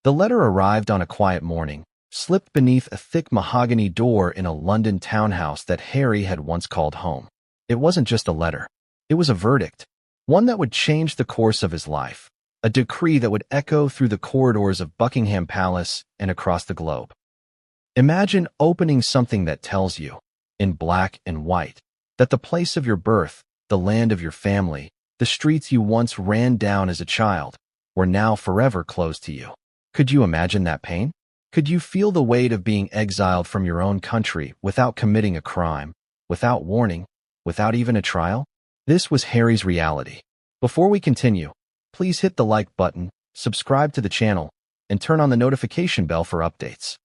The letter arrived on a quiet morning, slipped beneath a thick mahogany door in a London townhouse that Harry had once called home. It wasn't just a letter. It was a verdict, one that would change the course of his life, a decree that would echo through the corridors of Buckingham Palace and across the globe. Imagine opening something that tells you, in black and white, that the place of your birth, the land of your family, the streets you once ran down as a child, were now forever closed to you. Could you imagine that pain? Could you feel the weight of being exiled from your own country without committing a crime, without warning, without even a trial? This was Harry's reality. Before we continue, please hit the like button, subscribe to the channel, and turn on the notification bell for updates.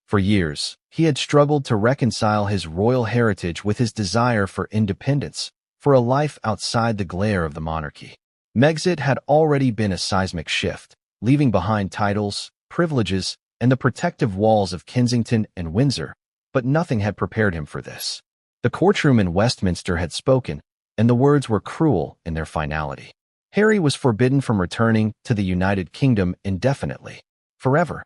For years, he had struggled to reconcile his royal heritage with his desire for independence, for a life outside the glare of the monarchy. Megxit had already been a seismic shift, leaving behind titles, privileges, and the protective walls of Kensington and Windsor, but nothing had prepared him for this. The courtroom in Westminster had spoken, and the words were cruel in their finality. Harry was forbidden from returning to the United Kingdom indefinitely, forever.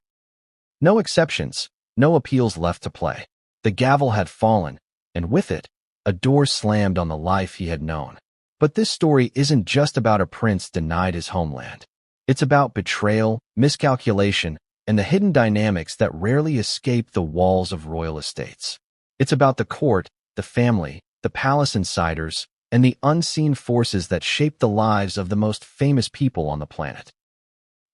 No exceptions, no appeals left to play. The gavel had fallen, and with it, a door slammed on the life he had known. But this story isn't just about a prince denied his homeland. It's about betrayal, miscalculation, and the hidden dynamics that rarely escape the walls of royal estates. It's about the court, the family, the palace insiders, and the unseen forces that shape the lives of the most famous people on the planet.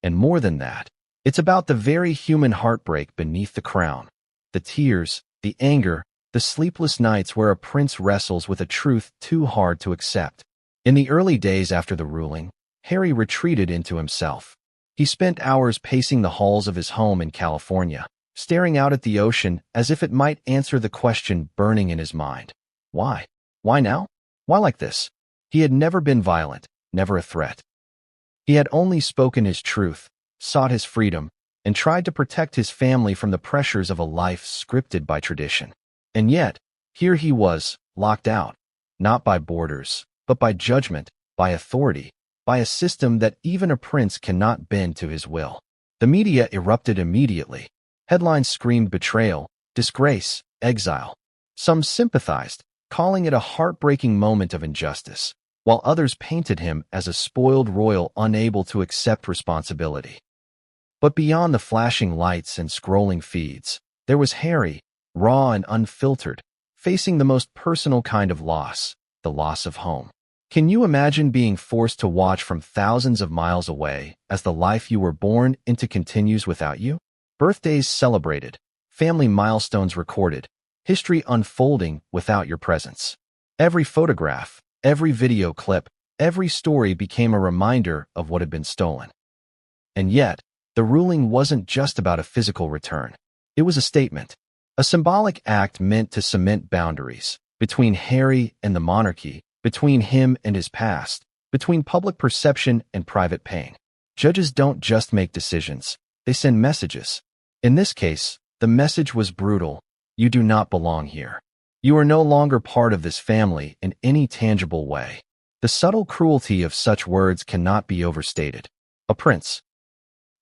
And more than that, it's about the very human heartbreak beneath the crown, the tears, the anger, the sleepless nights where a prince wrestles with a truth too hard to accept. In the early days after the ruling, Harry retreated into himself. He spent hours pacing the halls of his home in California, staring out at the ocean as if it might answer the question burning in his mind. Why? Why now? Why like this? He had never been violent, never a threat. He had only spoken his truth, sought his freedom, and tried to protect his family from the pressures of a life scripted by tradition. And yet, here he was, locked out, not by borders, but by judgment, by authority, by a system that even a prince cannot bend to his will. The media erupted immediately. Headlines screamed betrayal, disgrace, exile. Some sympathized, calling it a heartbreaking moment of injustice, while others painted him as a spoiled royal unable to accept responsibility. But beyond the flashing lights and scrolling feeds, there was Harry, raw and unfiltered, facing the most personal kind of loss, the loss of home. Can you imagine being forced to watch from thousands of miles away as the life you were born into continues without you? Birthdays celebrated, family milestones recorded, history unfolding without your presence. Every photograph, every video clip, every story became a reminder of what had been stolen. And yet, the ruling wasn't just about a physical return. It was a statement, a symbolic act meant to cement boundaries between Harry and the monarchy, between him and his past, between public perception and private pain. Judges don't just make decisions, they send messages. In this case, the message was brutal. You do not belong here. You are no longer part of this family in any tangible way. The subtle cruelty of such words cannot be overstated. A prince,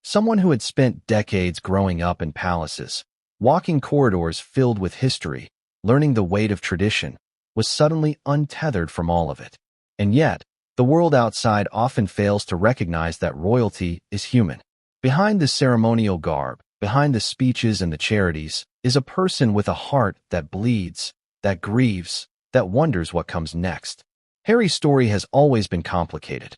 someone who had spent decades growing up in palaces, walking corridors filled with history, learning the weight of tradition, was suddenly untethered from all of it. And yet, the world outside often fails to recognize that royalty is human. Behind the ceremonial garb, behind the speeches and the charities, is a person with a heart that bleeds, that grieves, that wonders what comes next. Harry's story has always been complicated.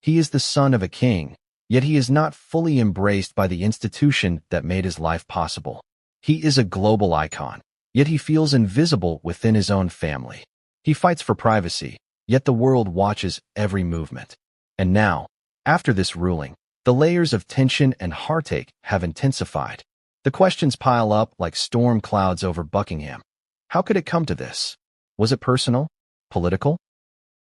He is the son of a king, yet he is not fully embraced by the institution that made his life possible. He is a global icon, yet he feels invisible within his own family. He fights for privacy, yet the world watches every movement. And now, after this ruling, the layers of tension and heartache have intensified. The questions pile up like storm clouds over Buckingham. How could it come to this? Was it personal? Political?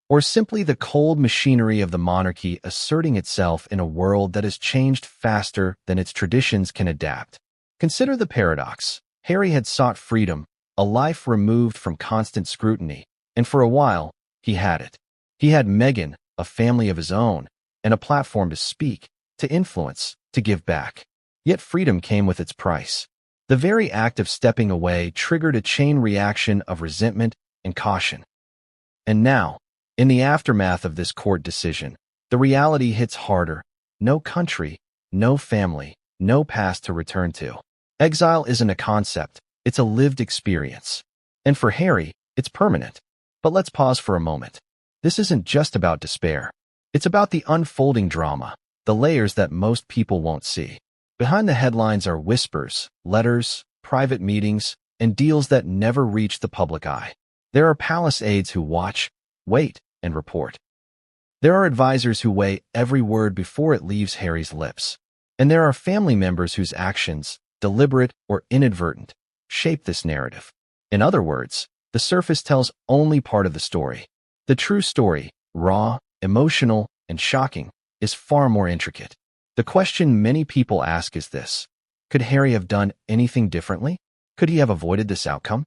Or simply the cold machinery of the monarchy asserting itself in a world that has changed faster than its traditions can adapt? Consider the paradox. Harry had sought freedom, a life removed from constant scrutiny, and for a while, he had it. He had Meghan, a family of his own, and a platform to speak. to influence, to give back. Yet freedom came with its price. The very act of stepping away triggered a chain reaction of resentment and caution. And now, in the aftermath of this court decision, the reality hits harder. No country, no family, no past to return to. Exile isn't a concept, it's a lived experience. And for Harry, it's permanent. But let's pause for a moment. This isn't just about despair. It's about the unfolding drama, the layers that most people won't see. Behind the headlines are whispers, letters, private meetings, and deals that never reach the public eye. There are palace aides who watch, wait, and report. There are advisors who weigh every word before it leaves Harry's lips. And there are family members whose actions, deliberate or inadvertent, shape this narrative. In other words, the surface tells only part of the story. The true story, raw, emotional, and shocking, is far more intricate. The question many people ask is this: could Harry have done anything differently? Could he have avoided this outcome?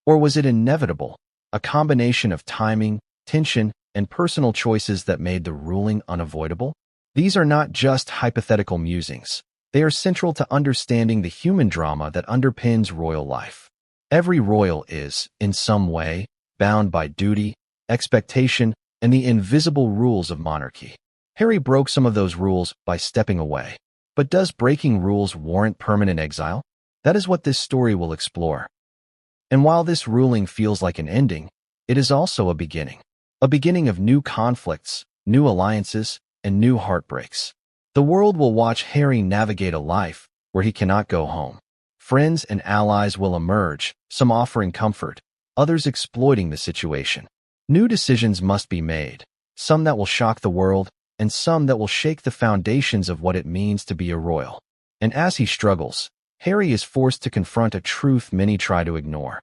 Or was it inevitable, a combination of timing, tension, and personal choices that made the ruling unavoidable? These are not just hypothetical musings. They are central to understanding the human drama that underpins royal life. Every royal is, in some way, bound by duty, expectation, and the invisible rules of monarchy. Harry broke some of those rules by stepping away. But does breaking rules warrant permanent exile? That is what this story will explore. And while this ruling feels like an ending, it is also a beginning of new conflicts, new alliances, and new heartbreaks. The world will watch Harry navigate a life where he cannot go home. Friends and allies will emerge, some offering comfort, others exploiting the situation. New decisions must be made, some that will shock the world, and some that will shake the foundations of what it means to be a royal. And as he struggles, Harry is forced to confront a truth many try to ignore.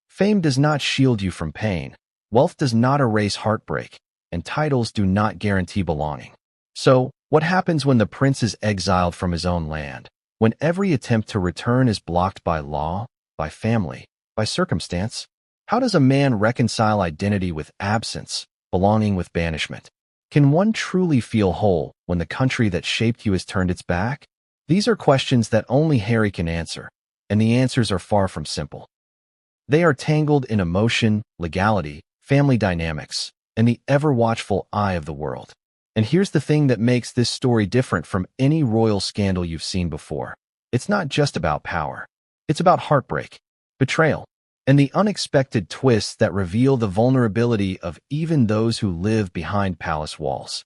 Fame does not shield you from pain, wealth does not erase heartbreak, and titles do not guarantee belonging. So, what happens when the prince is exiled from his own land? When every attempt to return is blocked by law, by family, by circumstance? How does a man reconcile identity with absence, belonging with banishment? Can one truly feel whole when the country that shaped you has turned its back? These are questions that only Harry can answer, and the answers are far from simple. They are tangled in emotion, legality, family dynamics, and the ever-watchful eye of the world. And here's the thing that makes this story different from any royal scandal you've seen before. It's not just about power. It's about heartbreak, betrayal, and the unexpected twists that reveal the vulnerability of even those who live behind palace walls.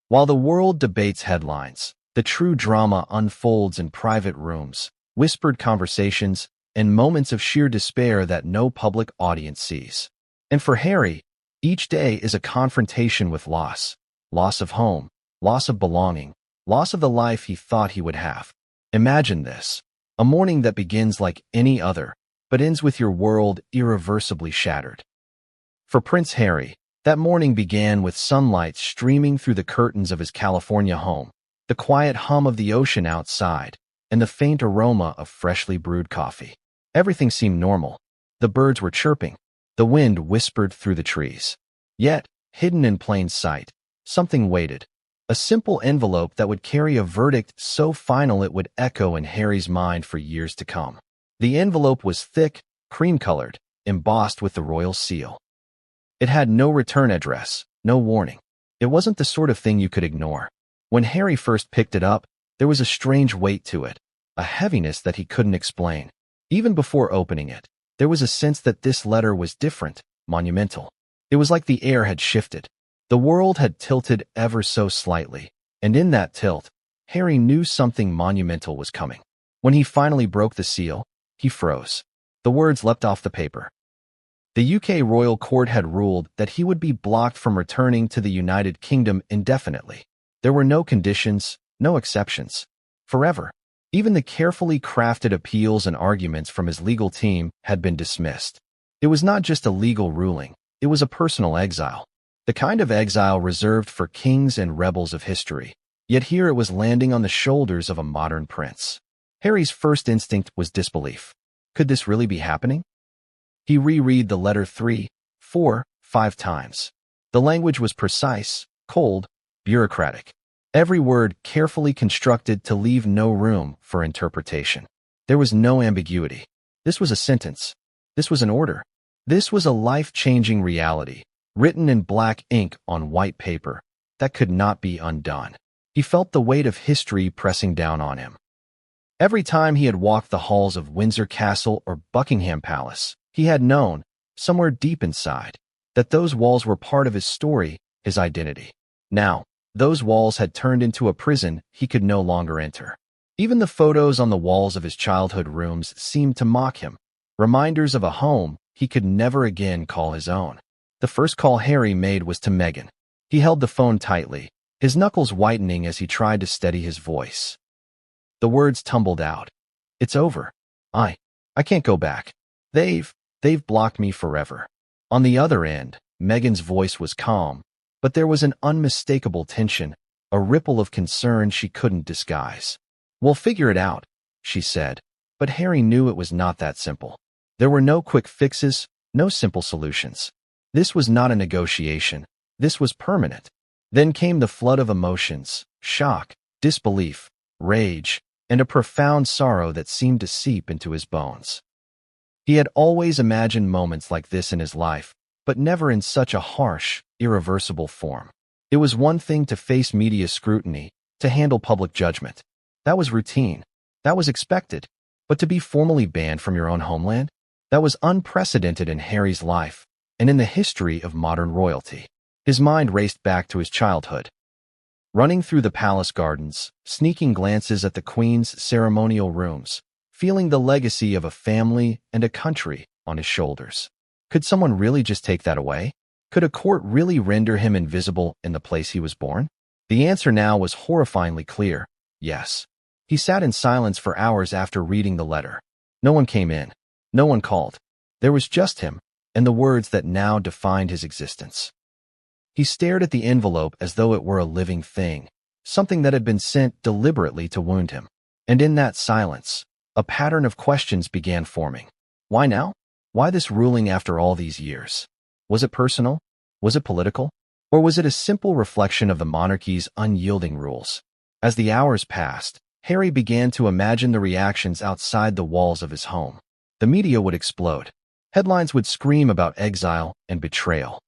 While the world debates headlines, the true drama unfolds in private rooms, whispered conversations, and moments of sheer despair that no public audience sees. And for Harry, each day is a confrontation with loss. Loss of home, loss of belonging, loss of the life he thought he would have. Imagine this: a morning that begins like any other, but ends with your world irreversibly shattered. For Prince Harry, that morning began with sunlight streaming through the curtains of his California home, the quiet hum of the ocean outside, and the faint aroma of freshly brewed coffee. Everything seemed normal. The birds were chirping. The wind whispered through the trees. Yet, hidden in plain sight, something waited. A simple envelope that would carry a verdict so final it would echo in Harry's mind for years to come. The envelope was thick, cream-colored, embossed with the royal seal. It had no return address, no warning. It wasn't the sort of thing you could ignore. When Harry first picked it up, there was a strange weight to it, a heaviness that he couldn't explain. Even before opening it, there was a sense that this letter was different, monumental. It was like the air had shifted. The world had tilted ever so slightly, and in that tilt, Harry knew something monumental was coming. When he finally broke the seal, he froze. The words leapt off the paper. The UK royal court had ruled that he would be blocked from returning to the United Kingdom indefinitely. There were no conditions, no exceptions. Forever. Even the carefully crafted appeals and arguments from his legal team had been dismissed. It was not just a legal ruling, it was a personal exile. The kind of exile reserved for kings and rebels of history. Yet here it was landing on the shoulders of a modern prince. Harry's first instinct was disbelief. Could this really be happening? He reread the letter 3, 4, 5 times. The language was precise, cold, bureaucratic. every word carefully constructed to leave no room for interpretation. There was no ambiguity. This was a sentence. This was an order. This was a life-changing reality, written in black ink on white paper, that could not be undone. He felt the weight of history pressing down on him. Every time he had walked the halls of Windsor Castle or Buckingham Palace, he had known, somewhere deep inside, that those walls were part of his story, his identity. Now, those walls had turned into a prison he could no longer enter. Even the photos on the walls of his childhood rooms seemed to mock him, reminders of a home he could never again call his own. The first call Harry made was to Meghan. He held the phone tightly, his knuckles whitening as he tried to steady his voice. The words tumbled out. "It's over. I can't go back. They've blocked me forever." On the other end, Meghan's voice was calm, but there was an unmistakable tension, a ripple of concern she couldn't disguise. "We'll figure it out," she said, but Harry knew it was not that simple. There were no quick fixes, no simple solutions. This was not a negotiation. This was permanent. Then came the flood of emotions, shock, disbelief, rage, and a profound sorrow that seemed to seep into his bones. He had always imagined moments like this in his life, but never in such a harsh, irreversible form. It was one thing to face media scrutiny, to handle public judgment. That was routine. That was expected. But to be formally banned from your own homeland? That was unprecedented in Harry's life, and in the history of modern royalty. His mind raced back to his childhood. Running through the palace gardens, sneaking glances at the Queen's ceremonial rooms, feeling the legacy of a family and a country on his shoulders. Could someone really just take that away? Could a court really render him invisible in the place he was born? The answer now was horrifyingly clear: yes. He sat in silence for hours after reading the letter. No one came in. No one called. There was just him, and the words that now defined his existence. He stared at the envelope as though it were a living thing, something that had been sent deliberately to wound him. And in that silence, a pattern of questions began forming. Why now? Why this ruling after all these years? Was it personal? Was it political? Or was it a simple reflection of the monarchy's unyielding rules? As the hours passed, Harry began to imagine the reactions outside the walls of his home. The media would explode. Headlines would scream about exile and betrayal.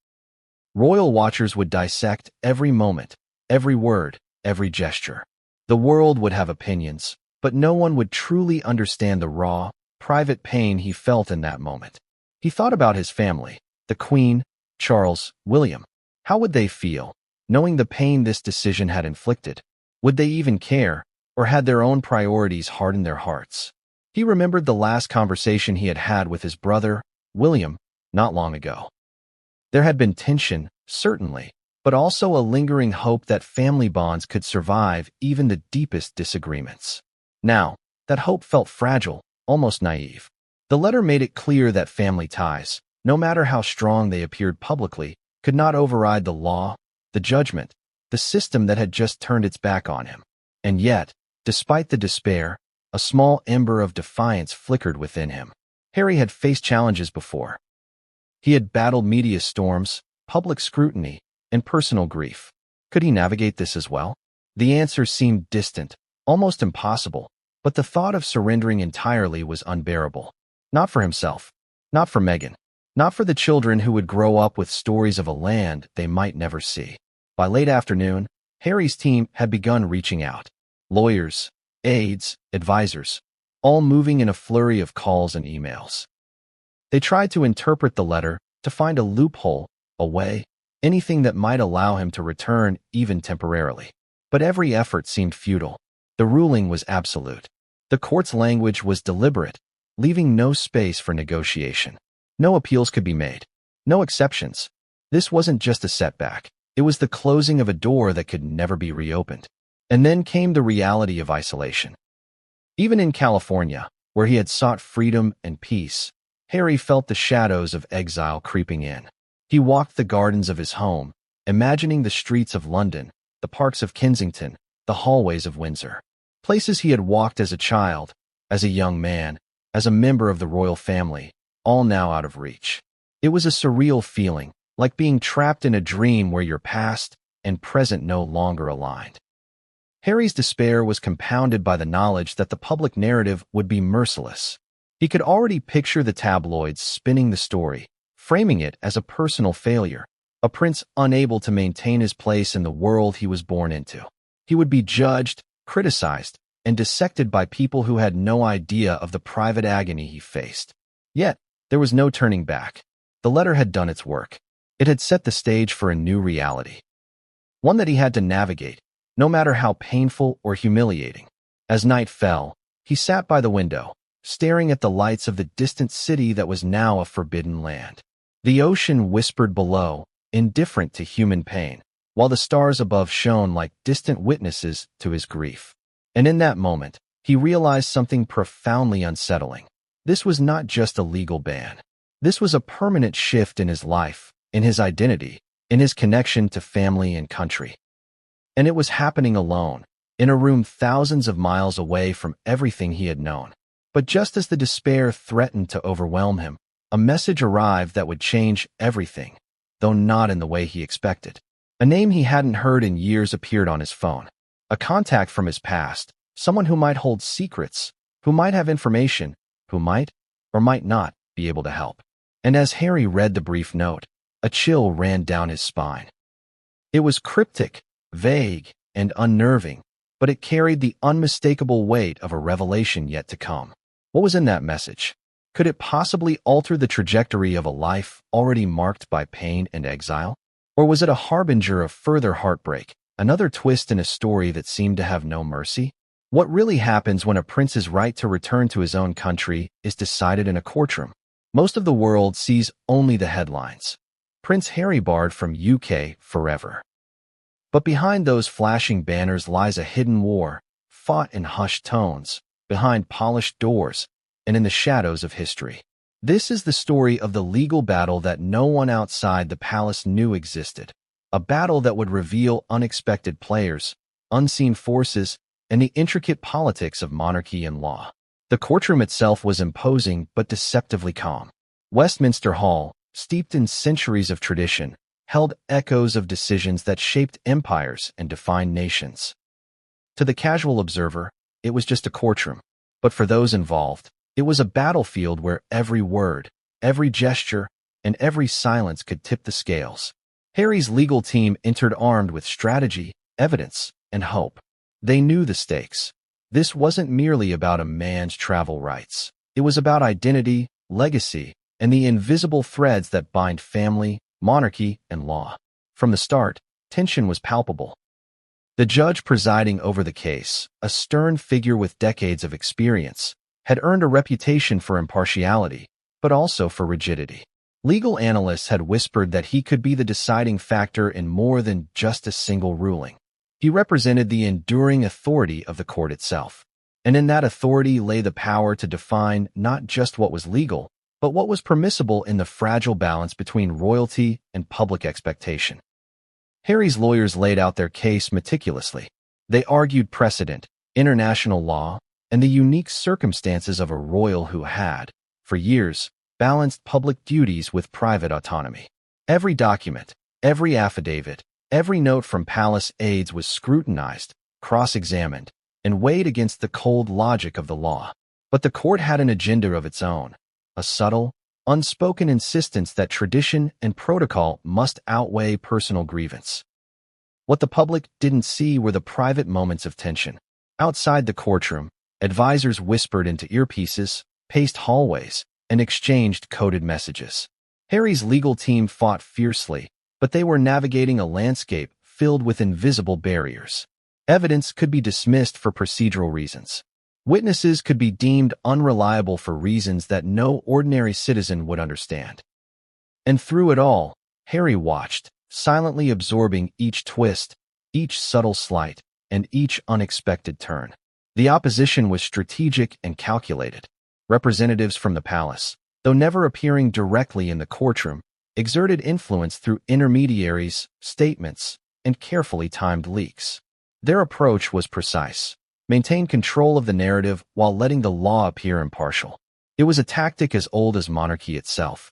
Royal watchers would dissect every moment, every word, every gesture. The world would have opinions, but no one would truly understand the raw, private pain he felt in that moment. He thought about his family, the Queen, Charles, William. How would they feel, knowing the pain this decision had inflicted? Would they even care, or had their own priorities hardened their hearts? He remembered the last conversation he had had with his brother, William, not long ago. There had been tension, certainly, but also a lingering hope that family bonds could survive even the deepest disagreements. Now, that hope felt fragile, almost naive. The letter made it clear that family ties, no matter how strong they appeared publicly, could not override the law, the judgment, the system that had just turned its back on him. And yet, despite the despair, a small ember of defiance flickered within him. Harry had faced challenges before. He had battled media storms, public scrutiny, and personal grief. Could he navigate this as well? The answer seemed distant, almost impossible, but the thought of surrendering entirely was unbearable. Not for himself, not for Meghan, not for the children who would grow up with stories of a land they might never see. By late afternoon, Harry's team had begun reaching out. Lawyers, aides, advisors, all moving in a flurry of calls and emails. They tried to interpret the letter, to find a loophole, a way, anything that might allow him to return even temporarily. But every effort seemed futile. The ruling was absolute. The court's language was deliberate, leaving no space for negotiation. No appeals could be made. No exceptions. This wasn't just a setback. It was the closing of a door that could never be reopened. And then came the reality of isolation. Even in California, where he had sought freedom and peace, Harry felt the shadows of exile creeping in. He walked the gardens of his home, imagining the streets of London, the parks of Kensington, the hallways of Windsor. Places he had walked as a child, as a young man, as a member of the royal family, all now out of reach. It was a surreal feeling, like being trapped in a dream where your past and present no longer aligned. Harry's despair was compounded by the knowledge that the public narrative would be merciless. He could already picture the tabloids spinning the story, framing it as a personal failure, a prince unable to maintain his place in the world he was born into. He would be judged, criticized, and dissected by people who had no idea of the private agony he faced. Yet, there was no turning back. The letter had done its work. It had set the stage for a new reality, one that he had to navigate, no matter how painful or humiliating. As night fell, he sat by the window, staring at the lights of the distant city that was now a forbidden land. The ocean whispered below, indifferent to human pain, while the stars above shone like distant witnesses to his grief. And in that moment, he realized something profoundly unsettling. This was not just a legal ban. This was a permanent shift in his life, in his identity, in his connection to family and country. And it was happening alone, in a room thousands of miles away from everything he had known. But just as the despair threatened to overwhelm him, a message arrived that would change everything, though not in the way he expected. A name he hadn't heard in years appeared on his phone. A contact from his past, someone who might hold secrets, who might have information, who might, or might not, be able to help. And as Harry read the brief note, a chill ran down his spine. It was cryptic, vague, and unnerving, but it carried the unmistakable weight of a revelation yet to come. What was in that message? Could it possibly alter the trajectory of a life already marked by pain and exile? Or was it a harbinger of further heartbreak, another twist in a story that seemed to have no mercy? What really happens when a prince's right to return to his own country is decided in a courtroom? Most of the world sees only the headlines. Prince Harry barred from UK forever. But behind those flashing banners lies a hidden war, fought in hushed tones, behind polished doors, and in the shadows of history. This is the story of the legal battle that no one outside the palace knew existed. A battle that would reveal unexpected players, unseen forces, and the intricate politics of monarchy and law. The courtroom itself was imposing but deceptively calm. Westminster Hall, steeped in centuries of tradition, held echoes of decisions that shaped empires and defined nations. To the casual observer, it was just a courtroom. But for those involved, it was a battlefield where every word, every gesture, and every silence could tip the scales. Harry's legal team entered armed with strategy, evidence, and hope. They knew the stakes. This wasn't merely about a man's travel rights. It was about identity, legacy, and the invisible threads that bind family, monarchy, and law. From the start, tension was palpable. The judge presiding over the case, a stern figure with decades of experience, had earned a reputation for impartiality, but also for rigidity. Legal analysts had whispered that he could be the deciding factor in more than just a single ruling. He represented the enduring authority of the court itself. And in that authority lay the power to define not just what was legal, but what was permissible in the fragile balance between royalty and public expectation. Harry's lawyers laid out their case meticulously. They argued precedent, international law, and the unique circumstances of a royal who had, for years, balanced public duties with private autonomy. Every document, every affidavit, every note from palace aides was scrutinized, cross-examined, and weighed against the cold logic of the law. But the court had an agenda of its own, a subtle, unspoken insistence that tradition and protocol must outweigh personal grievance. What the public didn't see were the private moments of tension. Outside the courtroom, advisors whispered into earpieces, paced hallways, and exchanged coded messages. Harry's legal team fought fiercely, but they were navigating a landscape filled with invisible barriers. Evidence could be dismissed for procedural reasons. Witnesses could be deemed unreliable for reasons that no ordinary citizen would understand. And through it all, Harry watched, silently absorbing each twist, each subtle slight, and each unexpected turn. The opposition was strategic and calculated. Representatives from the palace, though never appearing directly in the courtroom, exerted influence through intermediaries, statements, and carefully timed leaks. Their approach was precise. Maintain control of the narrative while letting the law appear impartial. It was a tactic as old as monarchy itself.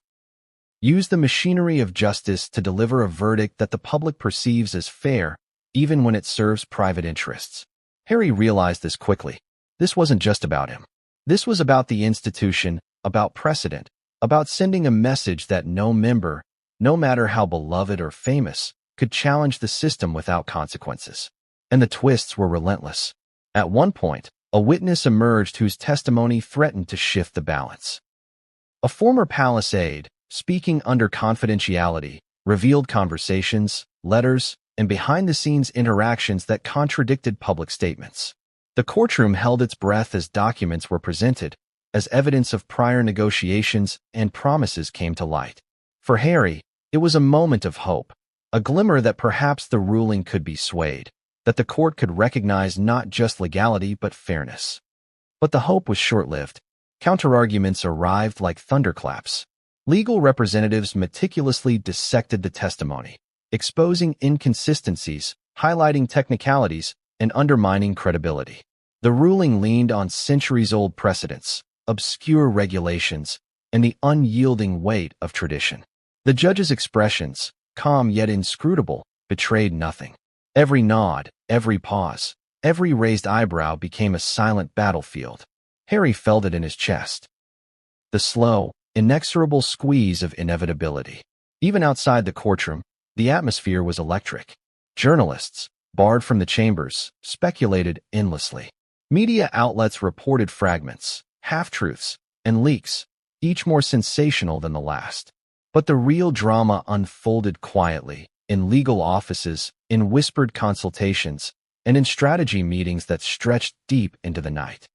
Use the machinery of justice to deliver a verdict that the public perceives as fair, even when it serves private interests. Harry realized this quickly. This wasn't just about him. This was about the institution, about precedent, about sending a message that no member, no matter how beloved or famous, could challenge the system without consequences. And the twists were relentless. At one point, a witness emerged whose testimony threatened to shift the balance. A former palace aide, speaking under confidentiality, revealed conversations, letters, and behind-the-scenes interactions that contradicted public statements. The courtroom held its breath as documents were presented, as evidence of prior negotiations and promises came to light. For Harry, it was a moment of hope, a glimmer that perhaps the ruling could be swayed, that the court could recognize not just legality but fairness. But the hope was short-lived. Counterarguments arrived like thunderclaps. Legal representatives meticulously dissected the testimony, exposing inconsistencies, highlighting technicalities, and undermining credibility. The ruling leaned on centuries-old precedents, obscure regulations, and the unyielding weight of tradition. The judge's expressions, calm yet inscrutable, betrayed nothing. Every nod, every pause, every raised eyebrow became a silent battlefield. Harry felt it in his chest. The slow, inexorable squeeze of inevitability. Even outside the courtroom, the atmosphere was electric. Journalists, barred from the chambers, speculated endlessly. Media outlets reported fragments, half-truths, and leaks, each more sensational than the last. But the real drama unfolded quietly, in legal offices, in whispered consultations, and in strategy meetings that stretched deep into the night.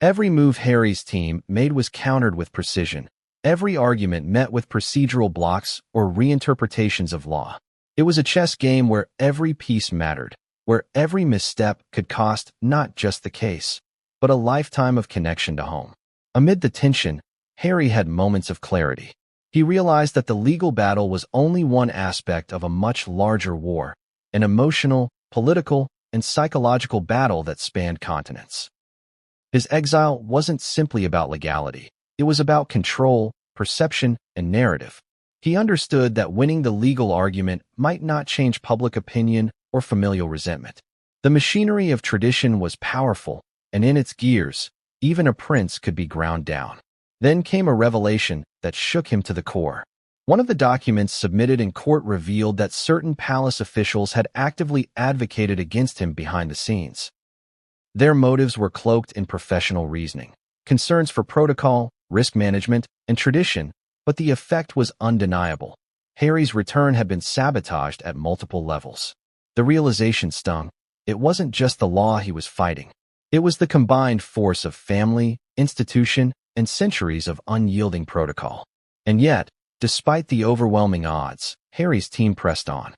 Every move Harry's team made was countered with precision. Every argument met with procedural blocks or reinterpretations of law. It was a chess game where every piece mattered, where every misstep could cost not just the case, but a lifetime of connection to home. Amid the tension, Harry had moments of clarity. He realized that the legal battle was only one aspect of a much larger war, an emotional, political, and psychological battle that spanned continents. His exile wasn't simply about legality. It was about control, perception, and narrative. He understood that winning the legal argument might not change public opinion or familial resentment. The machinery of tradition was powerful, and in its gears, even a prince could be ground down. Then came a revelation that shook him to the core. One of the documents submitted in court revealed that certain palace officials had actively advocated against him behind the scenes. Their motives were cloaked in professional reasoning, concerns for protocol, risk management, and tradition, but the effect was undeniable. Harry's return had been sabotaged at multiple levels. The realization stung. It wasn't just the law he was fighting. It was the combined force of family, institution, and centuries of unyielding protocol. And yet, despite the overwhelming odds, Harry's team pressed on.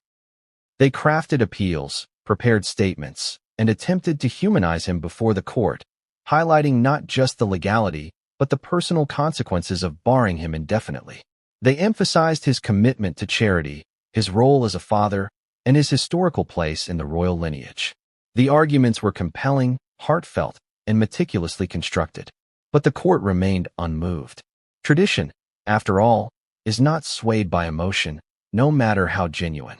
They crafted appeals, prepared statements, and attempted to humanize him before the court, highlighting not just the legality, but the personal consequences of barring him indefinitely. They emphasized his commitment to charity, his role as a father, and his historical place in the royal lineage. The arguments were compelling, heartfelt, and meticulously constructed. But the court remained unmoved. Tradition, after all, is not swayed by emotion, no matter how genuine.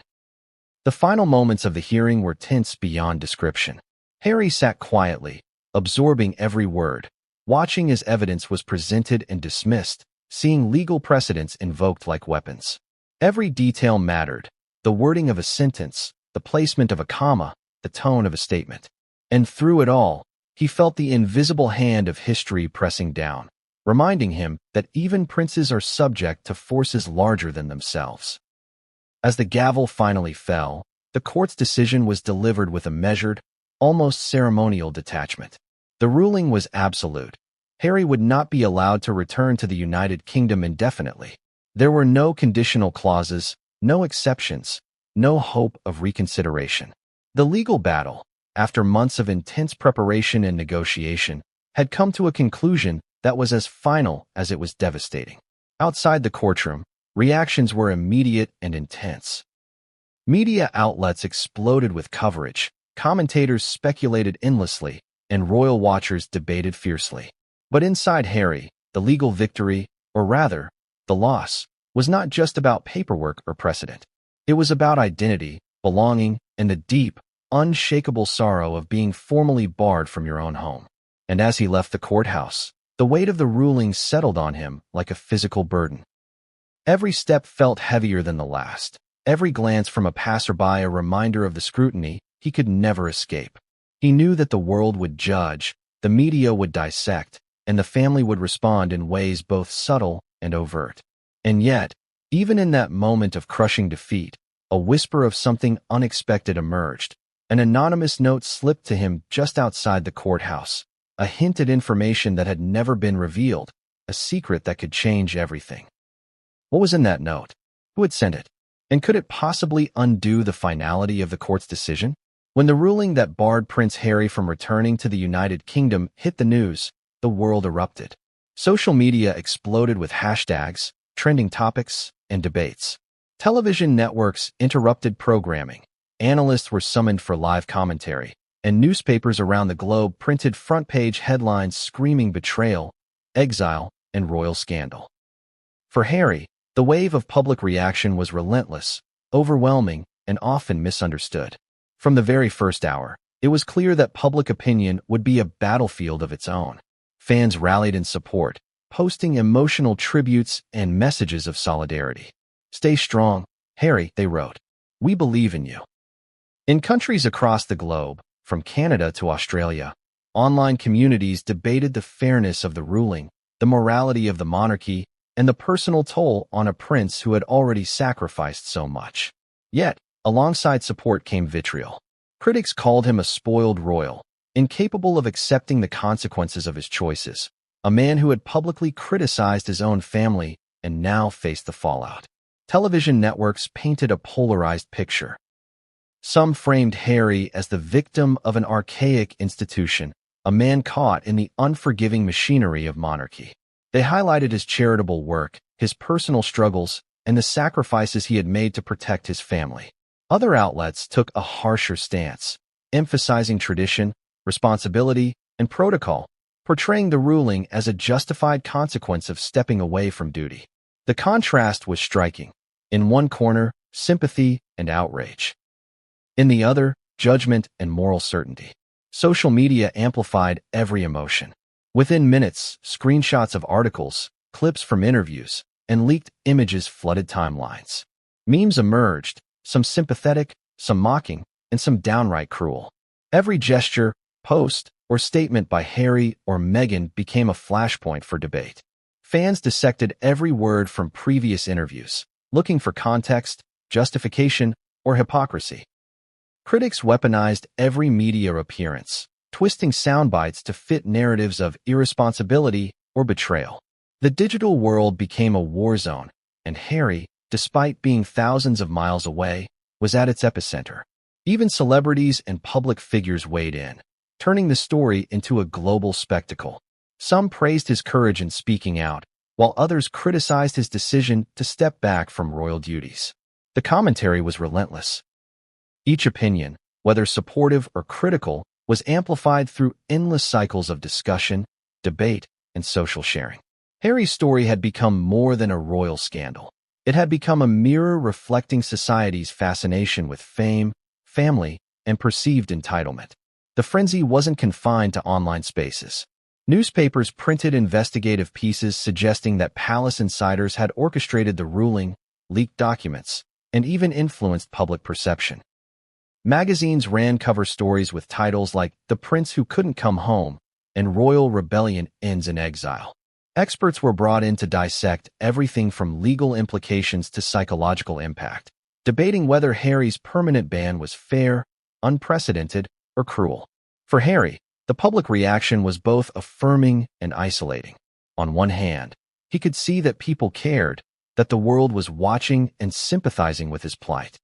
The final moments of the hearing were tense beyond description. Harry sat quietly, absorbing every word, watching as evidence was presented and dismissed, seeing legal precedents invoked like weapons. Every detail mattered, the wording of a sentence, the placement of a comma, the tone of a statement. And through it all, he felt the invisible hand of history pressing down, reminding him that even princes are subject to forces larger than themselves. As the gavel finally fell, the court's decision was delivered with a measured, almost ceremonial detachment. The ruling was absolute. Harry would not be allowed to return to the United Kingdom indefinitely. There were no conditional clauses, no exceptions, no hope of reconsideration. The legal battle, after months of intense preparation and negotiation, had come to a conclusion that was as final as it was devastating. Outside the courtroom, reactions were immediate and intense. Media outlets exploded with coverage, commentators speculated endlessly, and royal watchers debated fiercely. But inside Harry, the legal victory, or rather, the loss, was not just about paperwork or precedent. It was about identity, belonging, and the deep, unshakable sorrow of being formally barred from your own home. And as he left the courthouse, the weight of the ruling settled on him like a physical burden. Every step felt heavier than the last, every glance from a passerby a reminder of the scrutiny he could never escape. He knew that the world would judge, the media would dissect, and the family would respond in ways both subtle and overt. And yet, even in that moment of crushing defeat, a whisper of something unexpected emerged. An anonymous note slipped to him just outside the courthouse, a hint at information that had never been revealed, a secret that could change everything. What was in that note? Who had sent it? And could it possibly undo the finality of the court's decision? When the ruling that barred Prince Harry from returning to the United Kingdom hit the news, the world erupted. Social media exploded with hashtags, trending topics, and debates. Television networks interrupted programming. Analysts were summoned for live commentary, and newspapers around the globe printed front-page headlines screaming betrayal, exile, and royal scandal. For Harry, the wave of public reaction was relentless, overwhelming, and often misunderstood. From the very first hour, it was clear that public opinion would be a battlefield of its own. Fans rallied in support, posting emotional tributes and messages of solidarity. "Stay strong, Harry," they wrote. "We believe in you." In countries across the globe, from Canada to Australia, online communities debated the fairness of the ruling, the morality of the monarchy, and the personal toll on a prince who had already sacrificed so much. Yet, alongside support came vitriol. Critics called him a spoiled royal, incapable of accepting the consequences of his choices, a man who had publicly criticized his own family and now faced the fallout. Television networks painted a polarized picture. Some framed Harry as the victim of an archaic institution, a man caught in the unforgiving machinery of monarchy. They highlighted his charitable work, his personal struggles, and the sacrifices he had made to protect his family. Other outlets took a harsher stance, emphasizing tradition, responsibility, and protocol, portraying the ruling as a justified consequence of stepping away from duty. The contrast was striking. In one corner, sympathy and outrage. In the other, judgment and moral certainty. Social media amplified every emotion. Within minutes, screenshots of articles, clips from interviews, and leaked images flooded timelines. Memes emerged, some sympathetic, some mocking, and some downright cruel. Every gesture, post, or statement by Harry or Meghan became a flashpoint for debate. Fans dissected every word from previous interviews, looking for context, justification, or hypocrisy. Critics weaponized every media appearance, twisting soundbites to fit narratives of irresponsibility or betrayal. The digital world became a war zone, and Harry, despite being thousands of miles away, was at its epicenter. Even celebrities and public figures weighed in, turning the story into a global spectacle. Some praised his courage in speaking out, while others criticized his decision to step back from royal duties. The commentary was relentless. Each opinion, whether supportive or critical, was amplified through endless cycles of discussion, debate, and social sharing. Harry's story had become more than a royal scandal. It had become a mirror reflecting society's fascination with fame, family, and perceived entitlement. The frenzy wasn't confined to online spaces. Newspapers printed investigative pieces suggesting that palace insiders had orchestrated the ruling, leaked documents, and even influenced public perception. Magazines ran cover stories with titles like "The Prince Who Couldn't Come Home" and "Royal Rebellion Ends in Exile." Experts were brought in to dissect everything from legal implications to psychological impact, debating whether Harry's permanent ban was fair, unprecedented, or cruel. For Harry, the public reaction was both affirming and isolating. On one hand, he could see that people cared, that the world was watching and sympathizing with his plight.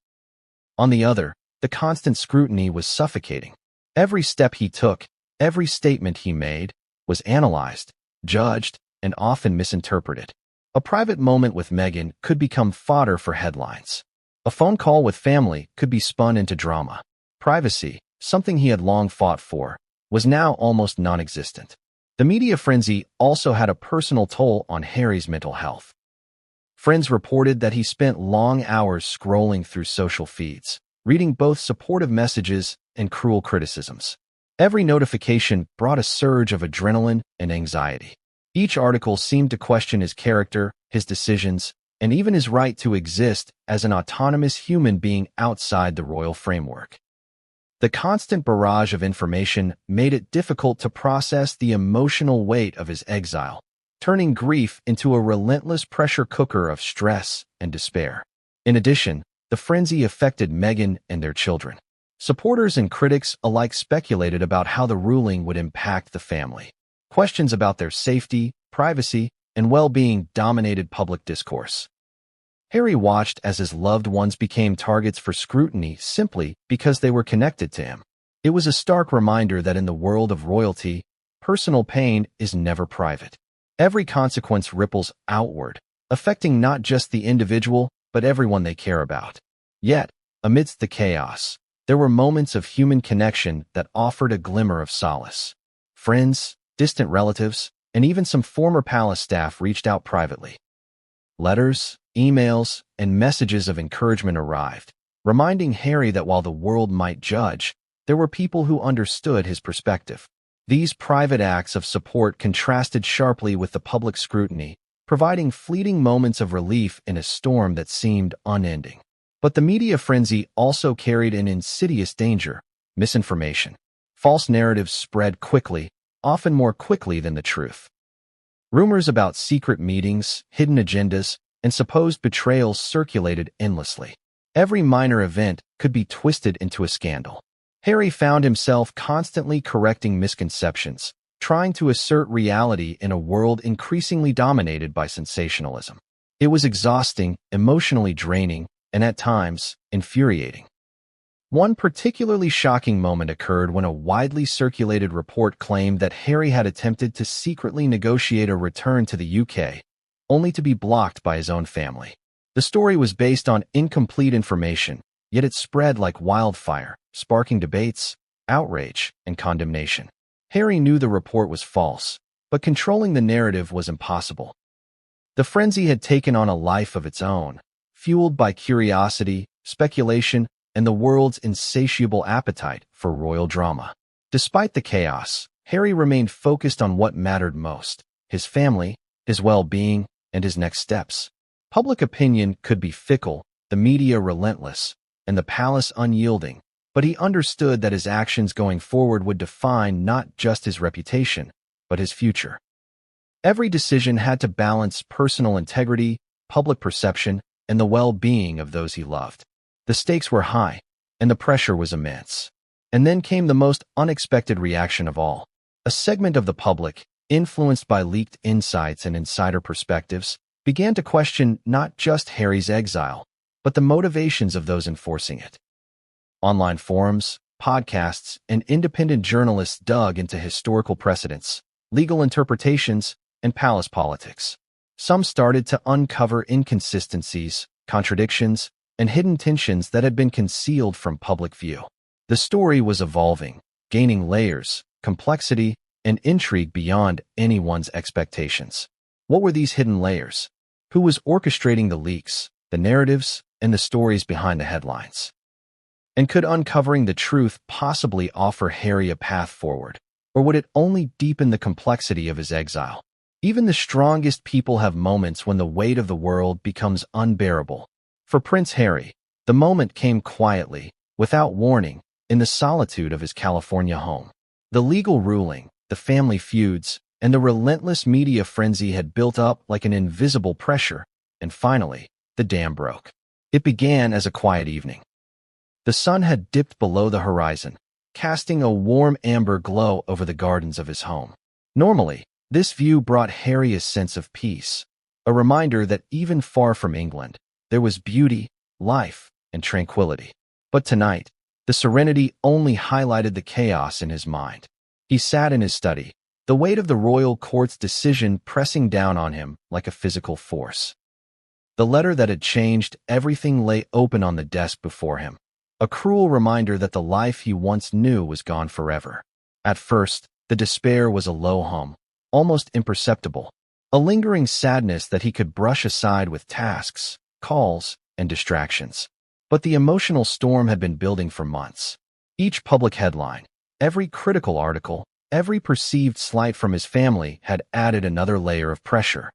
On the other, the constant scrutiny was suffocating. Every step he took, every statement he made, was analyzed, judged, and often misinterpreted. A private moment with Meghan could become fodder for headlines. A phone call with family could be spun into drama. Privacy, something he had long fought for, was now almost non-existent. The media frenzy also had a personal toll on Harry's mental health. Friends reported that he spent long hours scrolling through social feeds, reading both supportive messages and cruel criticisms. Every notification brought a surge of adrenaline and anxiety. Each article seemed to question his character, his decisions, and even his right to exist as an autonomous human being outside the royal framework. The constant barrage of information made it difficult to process the emotional weight of his exile, turning grief into a relentless pressure cooker of stress and despair. In addition, the frenzy affected Meghan and their children. Supporters and critics alike speculated about how the ruling would impact the family. Questions about their safety, privacy, and well-being dominated public discourse. Harry watched as his loved ones became targets for scrutiny simply because they were connected to him. It was a stark reminder that in the world of royalty, personal pain is never private. Every consequence ripples outward, affecting not just the individual, but everyone they care about. Yet, amidst the chaos, there were moments of human connection that offered a glimmer of solace. Friends, distant relatives, and even some former palace staff reached out privately. Letters, emails, and messages of encouragement arrived, reminding Harry that while the world might judge, there were people who understood his perspective. These private acts of support contrasted sharply with the public scrutiny, providing fleeting moments of relief in a storm that seemed unending. But the media frenzy also carried an insidious danger: misinformation. False narratives spread quickly, often more quickly than the truth. Rumors about secret meetings, hidden agendas, and supposed betrayals circulated endlessly. Every minor event could be twisted into a scandal. Harry found himself constantly correcting misconceptions, trying to assert reality in a world increasingly dominated by sensationalism. It was exhausting, emotionally draining, and at times, infuriating. One particularly shocking moment occurred when a widely circulated report claimed that Harry had attempted to secretly negotiate a return to the UK, only to be blocked by his own family. The story was based on incomplete information, yet it spread like wildfire, sparking debates, outrage, and condemnation. Harry knew the report was false, but controlling the narrative was impossible. The frenzy had taken on a life of its own, fueled by curiosity, speculation, and the world's insatiable appetite for royal drama. Despite the chaos, Harry remained focused on what mattered most: his family, his well-being, and his next steps. Public opinion could be fickle, the media relentless, and the palace unyielding, but he understood that his actions going forward would define not just his reputation, but his future. Every decision had to balance personal integrity, public perception, and the well-being of those he loved. The stakes were high, and the pressure was immense. And then came the most unexpected reaction of all. A segment of the public, influenced by leaked insights and insider perspectives, began to question not just Harry's exile, but the motivations of those enforcing it. Online forums, podcasts, and independent journalists dug into historical precedents, legal interpretations, and palace politics. Some started to uncover inconsistencies, contradictions, and hidden tensions that had been concealed from public view. The story was evolving, gaining layers, complexity, and intrigue beyond anyone's expectations. What were these hidden layers? Who was orchestrating the leaks, the narratives, and the stories behind the headlines? And could uncovering the truth possibly offer Harry a path forward, or would it only deepen the complexity of his exile? Even the strongest people have moments when the weight of the world becomes unbearable. For Prince Harry, the moment came quietly, without warning, in the solitude of his California home. The legal ruling, the family feuds, and the relentless media frenzy had built up like an invisible pressure, and finally, the dam broke. It began as a quiet evening. The sun had dipped below the horizon, casting a warm amber glow over the gardens of his home. Normally, this view brought Harry a sense of peace, a reminder that even far from England, there was beauty, life, and tranquility. But tonight, the serenity only highlighted the chaos in his mind. He sat in his study, the weight of the royal court's decision pressing down on him like a physical force. The letter that had changed everything lay open on the desk before him, a cruel reminder that the life he once knew was gone forever. At first, the despair was a low hum, almost imperceptible, a lingering sadness that he could brush aside with tasks, calls, and distractions. But the emotional storm had been building for months. Each public headline, every critical article, every perceived slight from his family had added another layer of pressure.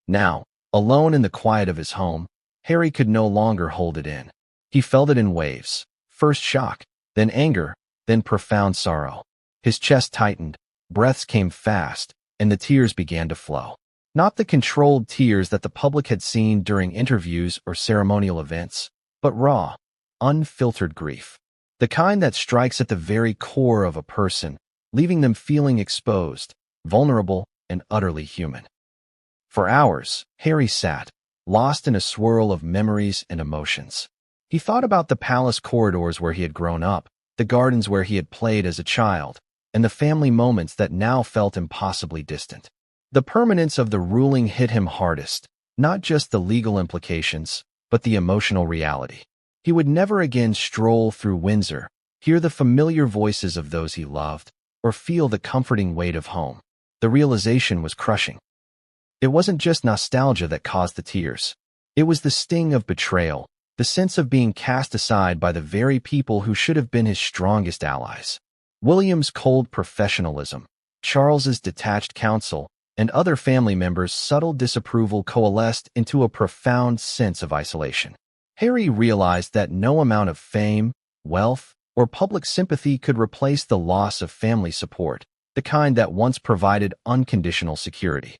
Now, alone in the quiet of his home, Harry could no longer hold it in. He felt it in waves, first shock, then anger, then profound sorrow. His chest tightened, breaths came fast, and the tears began to flow. Not the controlled tears that the public had seen during interviews or ceremonial events, but raw, unfiltered grief. The kind that strikes at the very core of a person, leaving them feeling exposed, vulnerable, and utterly human. For hours, Harry sat, lost in a swirl of memories and emotions. He thought about the palace corridors where he had grown up, the gardens where he had played as a child, and the family moments that now felt impossibly distant. The permanence of the ruling hit him hardest, not just the legal implications, but the emotional reality. He would never again stroll through Windsor, hear the familiar voices of those he loved, or feel the comforting weight of home. The realization was crushing. It wasn't just nostalgia that caused the tears. It was the sting of betrayal, the sense of being cast aside by the very people who should have been his strongest allies. William's cold professionalism, Charles's detached counsel, and other family members' subtle disapproval coalesced into a profound sense of isolation. Harry realized that no amount of fame, wealth, or public sympathy could replace the loss of family support, the kind that once provided unconditional security.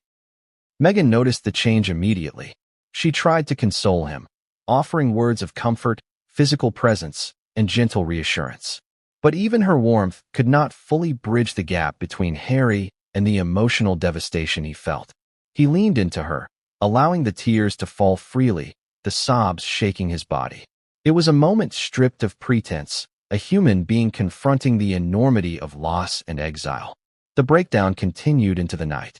Meghan noticed the change immediately. She tried to console him, offering words of comfort, physical presence, and gentle reassurance. But even her warmth could not fully bridge the gap between Harry and the emotional devastation he felt. He leaned into her, allowing the tears to fall freely, the sobs shaking his body. It was a moment stripped of pretense, a human being confronting the enormity of loss and exile. The breakdown continued into the night.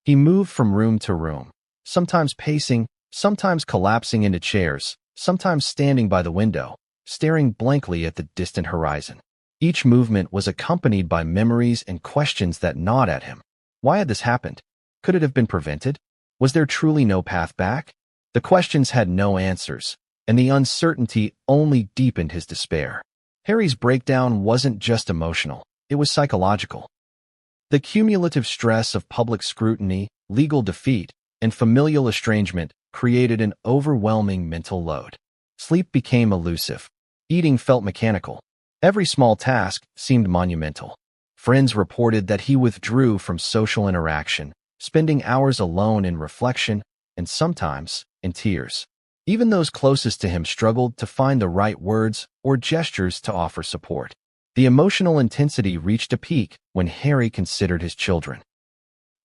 He moved from room to room, sometimes pacing, sometimes collapsing into chairs, sometimes standing by the window, staring blankly at the distant horizon. Each movement was accompanied by memories and questions that gnawed at him. Why had this happened? Could it have been prevented? Was there truly no path back? The questions had no answers, and the uncertainty only deepened his despair. Harry's breakdown wasn't just emotional, it was psychological. The cumulative stress of public scrutiny, legal defeat, and familial estrangement created an overwhelming mental load. Sleep became elusive. Eating felt mechanical. Every small task seemed monumental. Friends reported that he withdrew from social interaction, spending hours alone in reflection and sometimes in tears. Even those closest to him struggled to find the right words or gestures to offer support. The emotional intensity reached a peak when Harry considered his children.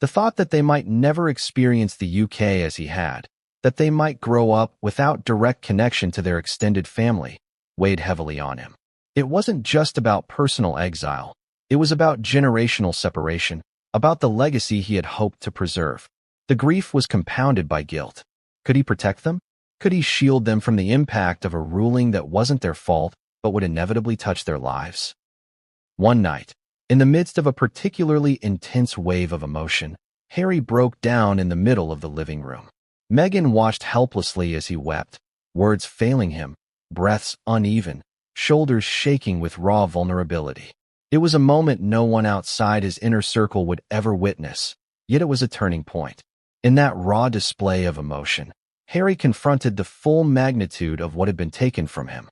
The thought that they might never experience the UK as he had, that they might grow up without direct connection to their extended family, weighed heavily on him. It wasn't just about personal exile. It was about generational separation, about the legacy he had hoped to preserve. The grief was compounded by guilt. Could he protect them? Could he shield them from the impact of a ruling that wasn't their fault but would inevitably touch their lives? One night, in the midst of a particularly intense wave of emotion, Harry broke down in the middle of the living room. Meghan watched helplessly as he wept, words failing him, breaths uneven, shoulders shaking with raw vulnerability. It was a moment no one outside his inner circle would ever witness, yet it was a turning point. In that raw display of emotion, Harry confronted the full magnitude of what had been taken from him.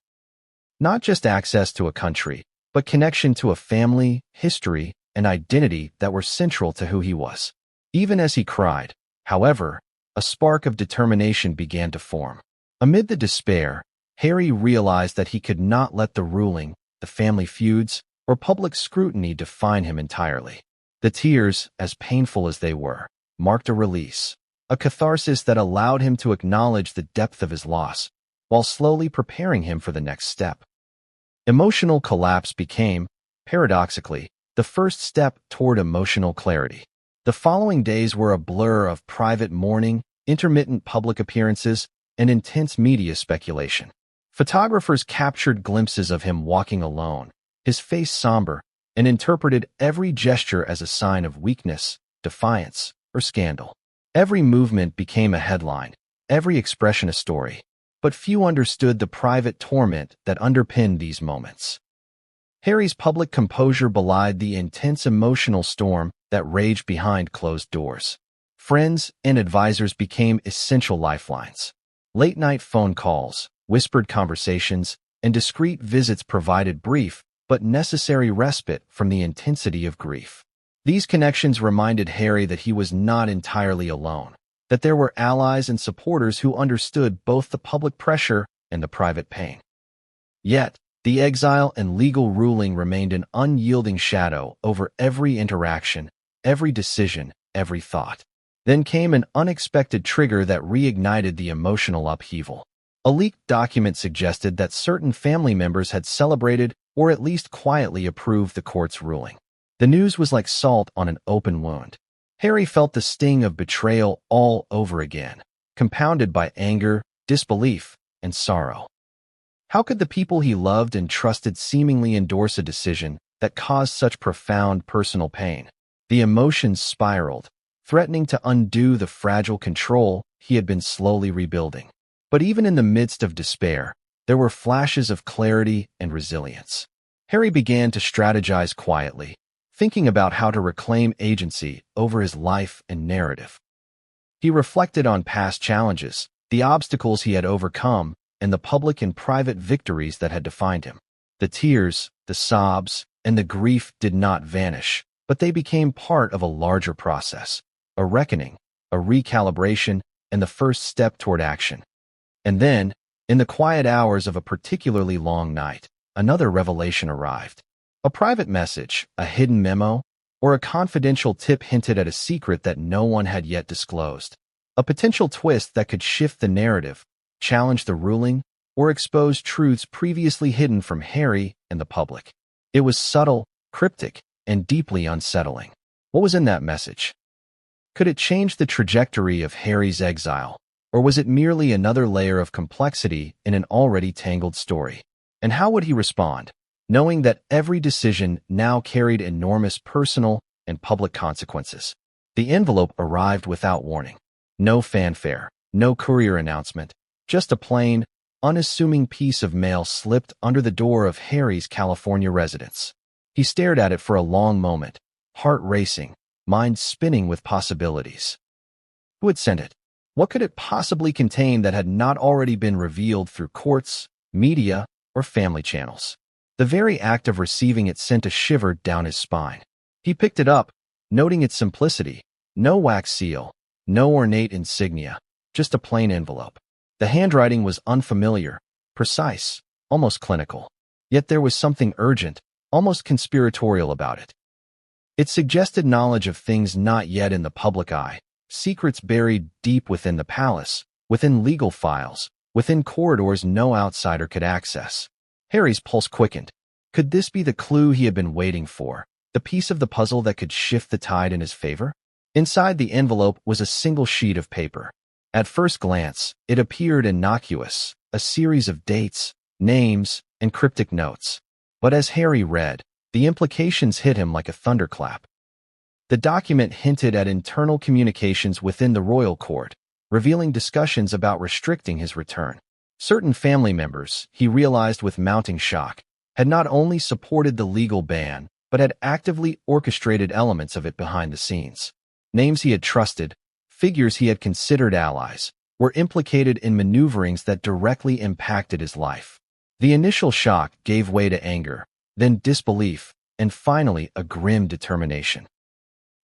Not just access to a country, but connection to a family, history, and identity that were central to who he was. Even as he cried, however, a spark of determination began to form. Amid the despair, Harry realized that he could not let the ruling, the family feuds, or public scrutiny define him entirely. The tears, as painful as they were, marked a release, a catharsis that allowed him to acknowledge the depth of his loss, while slowly preparing him for the next step. Emotional collapse became, paradoxically, the first step toward emotional clarity. The following days were a blur of private mourning, intermittent public appearances, and intense media speculation. Photographers captured glimpses of him walking alone, his face somber, and interpreted every gesture as a sign of weakness, defiance, or scandal. Every movement became a headline, every expression a story. but few understood the private torment that underpinned these moments. Harry's public composure belied the intense emotional storm that raged behind closed doors. Friends and advisors became essential lifelines. Late-night phone calls, whispered conversations, and discreet visits provided brief but necessary respite from the intensity of grief. These connections reminded Harry that he was not entirely alone, that there were allies and supporters who understood both the public pressure and the private pain. Yet, the exile and legal ruling remained an unyielding shadow over every interaction, every decision, every thought. Then came an unexpected trigger that reignited the emotional upheaval. A leaked document suggested that certain family members had celebrated or at least quietly approved the court's ruling. The news was like salt on an open wound. Harry felt the sting of betrayal all over again, compounded by anger, disbelief, and sorrow. How could the people he loved and trusted seemingly endorse a decision that caused such profound personal pain? The emotions spiraled, threatening to undo the fragile control he had been slowly rebuilding. But even in the midst of despair, there were flashes of clarity and resilience. Harry began to strategize quietly, thinking about how to reclaim agency over his life and narrative. He reflected on past challenges, the obstacles he had overcome, and the public and private victories that had defined him. The tears, the sobs, and the grief did not vanish, but they became part of a larger process, a reckoning, a recalibration, and the first step toward action. And then, in the quiet hours of a particularly long night, another revelation arrived. A private message, a hidden memo, or a confidential tip hinted at a secret that no one had yet disclosed. A potential twist that could shift the narrative, challenge the ruling, or expose truths previously hidden from Harry and the public. It was subtle, cryptic, and deeply unsettling. What was in that message? Could it change the trajectory of Harry's exile, or was it merely another layer of complexity in an already tangled story? And how would he respond, knowing that every decision now carried enormous personal and public consequences? The envelope arrived without warning. No fanfare, no courier announcement, just a plain, unassuming piece of mail slipped under the door of Harry's California residence. He stared at it for a long moment, heart racing, mind spinning with possibilities. Who had sent it? What could it possibly contain that had not already been revealed through courts, media, or family channels? The very act of receiving it sent a shiver down his spine. He picked it up, noting its simplicity. No wax seal, no ornate insignia, just a plain envelope. The handwriting was unfamiliar, precise, almost clinical. Yet there was something urgent, almost conspiratorial about it. It suggested knowledge of things not yet in the public eye, secrets buried deep within the palace, within legal files, within corridors no outsider could access. Harry's pulse quickened. Could this be the clue he had been waiting for, the piece of the puzzle that could shift the tide in his favor? Inside the envelope was a single sheet of paper. At first glance, it appeared innocuous, a series of dates, names, and cryptic notes. But as Harry read, the implications hit him like a thunderclap. The document hinted at internal communications within the royal court, revealing discussions about restricting his return. Certain family members, he realized with mounting shock, had not only supported the legal ban, but had actively orchestrated elements of it behind the scenes. Names he had trusted, figures he had considered allies, were implicated in maneuverings that directly impacted his life. The initial shock gave way to anger, then disbelief, and finally a grim determination.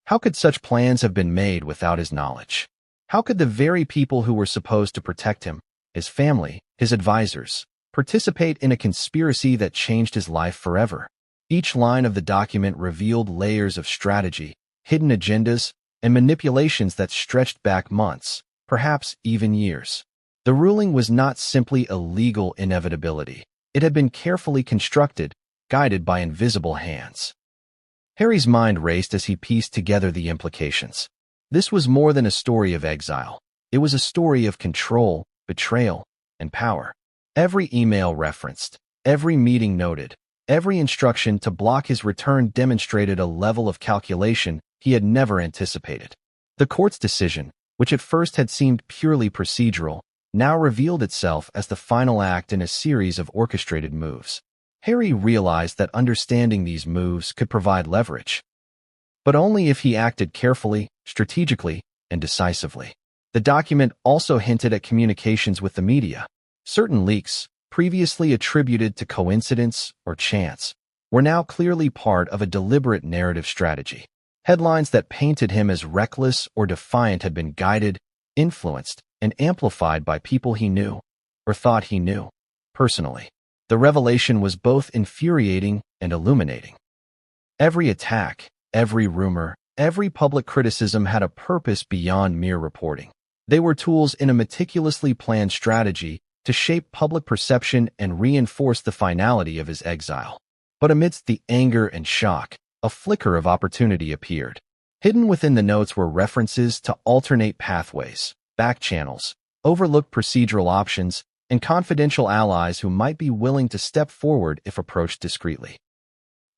How could such plans have been made without his knowledge? How could the very people who were supposed to protect him, his family, his advisors, participate in a conspiracy that changed his life forever? Each line of the document revealed layers of strategy, hidden agendas, and manipulations that stretched back months, perhaps even years. The ruling was not simply a legal inevitability. It had been carefully constructed, guided by invisible hands. Harry's mind raced as he pieced together the implications. This was more than a story of exile. It was a story of control, betrayal, and power. Every email referenced, every meeting noted, every instruction to block his return demonstrated a level of calculation he had never anticipated. The court's decision, which at first had seemed purely procedural, now revealed itself as the final act in a series of orchestrated moves. Harry realized that understanding these moves could provide leverage, but only if he acted carefully, strategically, and decisively. The document also hinted at communications with the media. Certain leaks, previously attributed to coincidence or chance, were now clearly part of a deliberate narrative strategy. Headlines that painted him as reckless or defiant had been guided, influenced, and amplified by people he knew, or thought he knew, personally. The revelation was both infuriating and illuminating. Every attack, every rumor, every public criticism had a purpose beyond mere reporting. They were tools in a meticulously planned strategy to shape public perception and reinforce the finality of his exile. But amidst the anger and shock, a flicker of opportunity appeared. Hidden within the notes were references to alternate pathways, back channels, overlooked procedural options, and confidential allies who might be willing to step forward if approached discreetly.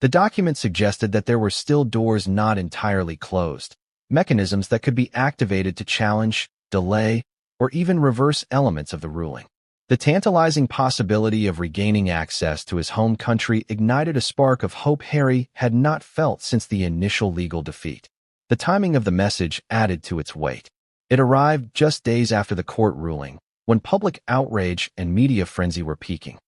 The document suggested that there were still doors not entirely closed, mechanisms that could be activated to challenge, delay, or even reverse elements of the ruling. The tantalizing possibility of regaining access to his home country ignited a spark of hope Harry had not felt since the initial legal defeat. The timing of the message added to its weight. It arrived just days after the court ruling, when public outrage and media frenzy were peaking.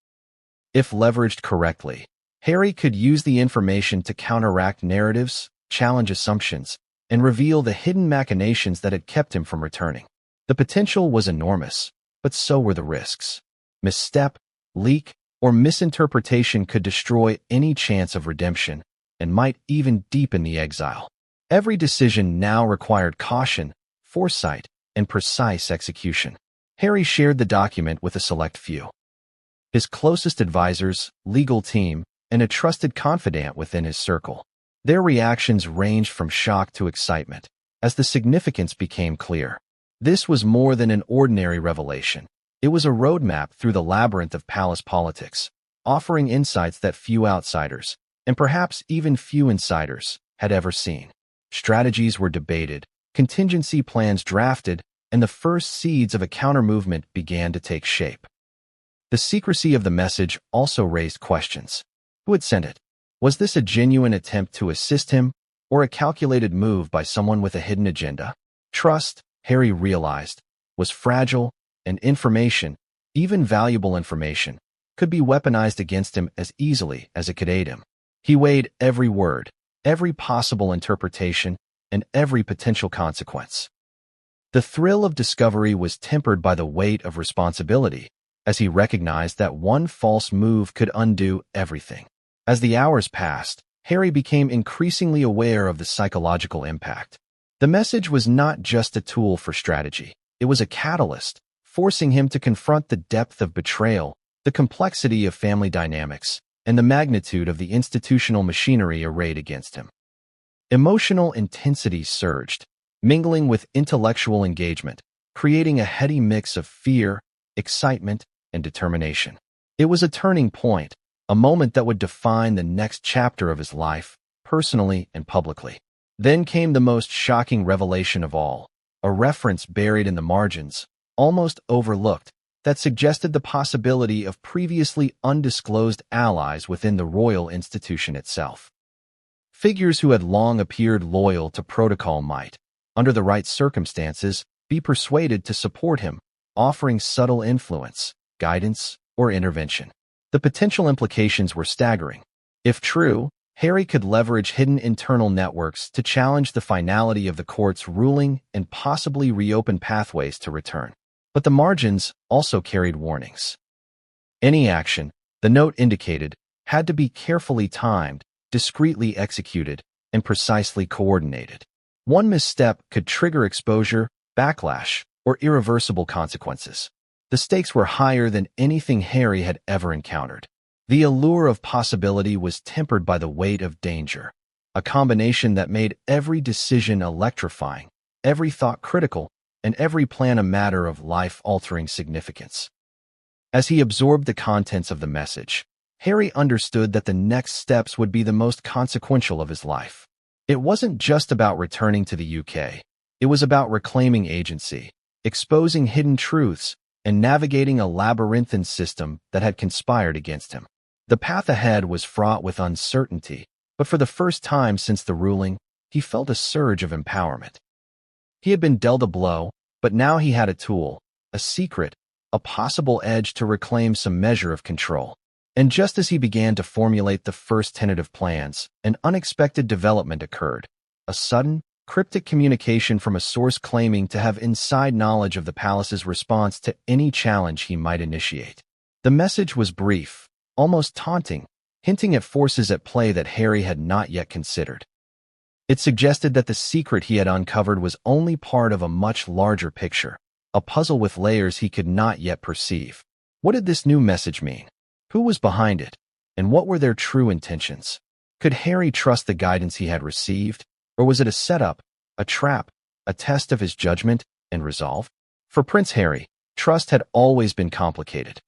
If leveraged correctly, Harry could use the information to counteract narratives, challenge assumptions, and reveal the hidden machinations that had kept him from returning. The potential was enormous, but so were the risks. Misstep, leak, or misinterpretation could destroy any chance of redemption and might even deepen the exile. Every decision now required caution, foresight, and precise execution. Harry shared the document with a select few. His closest advisors, legal team, and a trusted confidant within his circle. Their reactions ranged from shock to excitement as the significance became clear. This was more than an ordinary revelation. It was a roadmap through the labyrinth of palace politics, offering insights that few outsiders, and perhaps even few insiders, had ever seen. Strategies were debated, contingency plans drafted, and the first seeds of a counter-movement began to take shape. The secrecy of the message also raised questions. Who had sent it? Was this a genuine attempt to assist him, or a calculated move by someone with a hidden agenda? Trust, Harry realized, was fragile, and information, even valuable information, could be weaponized against him as easily as it could aid him. He weighed every word, every possible interpretation, and every potential consequence. The thrill of discovery was tempered by the weight of responsibility, as he recognized that one false move could undo everything. As the hours passed, Harry became increasingly aware of the psychological impact. The message was not just a tool for strategy. It was a catalyst, forcing him to confront the depth of betrayal, the complexity of family dynamics, and the magnitude of the institutional machinery arrayed against him. Emotional intensity surged, mingling with intellectual engagement, creating a heady mix of fear, excitement, and determination. It was a turning point, a moment that would define the next chapter of his life, personally and publicly. Then came the most shocking revelation of all, a reference buried in the margins, almost overlooked, that suggested the possibility of previously undisclosed allies within the royal institution itself. Figures who had long appeared loyal to protocol might, under the right circumstances, be persuaded to support him, offering subtle influence, guidance, or intervention. The potential implications were staggering. If true, Harry could leverage hidden internal networks to challenge the finality of the court's ruling and possibly reopen pathways to return. But the margins also carried warnings. Any action, the note indicated, had to be carefully timed, discreetly executed, and precisely coordinated. One misstep could trigger exposure, backlash, or irreversible consequences. The stakes were higher than anything Harry had ever encountered. The allure of possibility was tempered by the weight of danger, a combination that made every decision electrifying, every thought critical, and every plan a matter of life-altering significance. As he absorbed the contents of the message, Harry understood that the next steps would be the most consequential of his life. It wasn't just about returning to the UK. It was about reclaiming agency, exposing hidden truths, and navigating a labyrinthine system that had conspired against him. The path ahead was fraught with uncertainty, but for the first time since the ruling, he felt a surge of empowerment. He had been dealt a blow, but now he had a tool, a secret, a possible edge to reclaim some measure of control. And just as he began to formulate the first tentative plans, an unexpected development occurred. A sudden, cryptic communication from a source claiming to have inside knowledge of the palace's response to any challenge he might initiate. The message was brief, almost taunting, hinting at forces at play that Harry had not yet considered. It suggested that the secret he had uncovered was only part of a much larger picture, a puzzle with layers he could not yet perceive. What did this new message mean? Who was behind it? And what were their true intentions? Could Harry trust the guidance he had received? Or was it a setup, a trap, a test of his judgment and resolve? For Prince Harry, trust had always been complicated.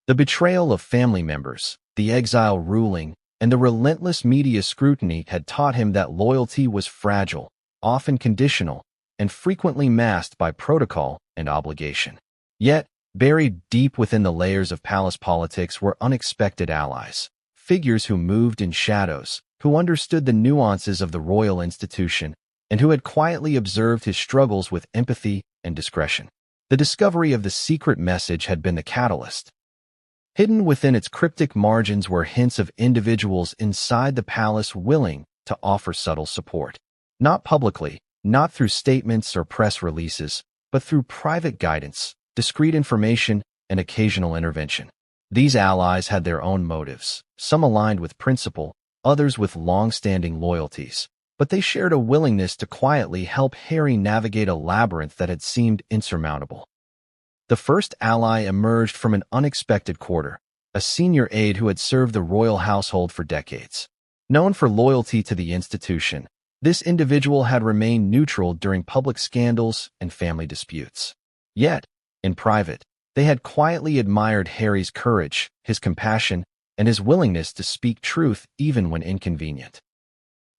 The betrayal of family members, the exile ruling, and the relentless media scrutiny had taught him that loyalty was fragile, often conditional, and frequently masked by protocol and obligation. Yet, buried deep within the layers of palace politics were unexpected allies, figures who moved in shadows, who understood the nuances of the royal institution, and who had quietly observed his struggles with empathy and discretion. The discovery of the secret message had been the catalyst. Hidden within its cryptic margins were hints of individuals inside the palace willing to offer subtle support. Not publicly, not through statements or press releases, but through private guidance, discreet information, and occasional intervention. These allies had their own motives, some aligned with principle, others with long-standing loyalties, but they shared a willingness to quietly help Harry navigate a labyrinth that had seemed insurmountable. The first ally emerged from an unexpected quarter, a senior aide who had served the royal household for decades. Known for loyalty to the institution, this individual had remained neutral during public scandals and family disputes. Yet, in private, they had quietly admired Harry's courage, his compassion, and his willingness to speak truth even when inconvenient.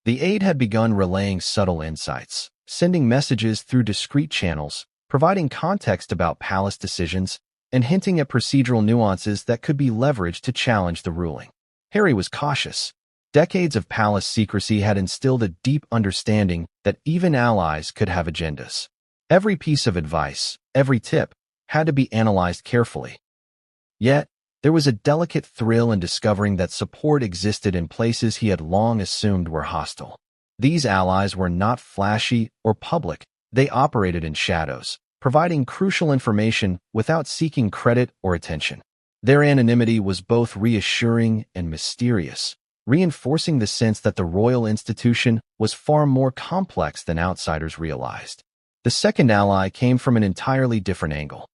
The aide had begun relaying subtle insights, sending messages through discreet channels, providing context about palace decisions, and hinting at procedural nuances that could be leveraged to challenge the ruling. Harry was cautious. Decades of palace secrecy had instilled a deep understanding that even allies could have agendas. Every piece of advice, every tip, had to be analyzed carefully. Yet, there was a delicate thrill in discovering that support existed in places he had long assumed were hostile. These allies were not flashy or public. They operated in shadows, providing crucial information without seeking credit or attention. Their anonymity was both reassuring and mysterious, reinforcing the sense that the royal institution was far more complex than outsiders realized. The second ally came from an entirely different angle.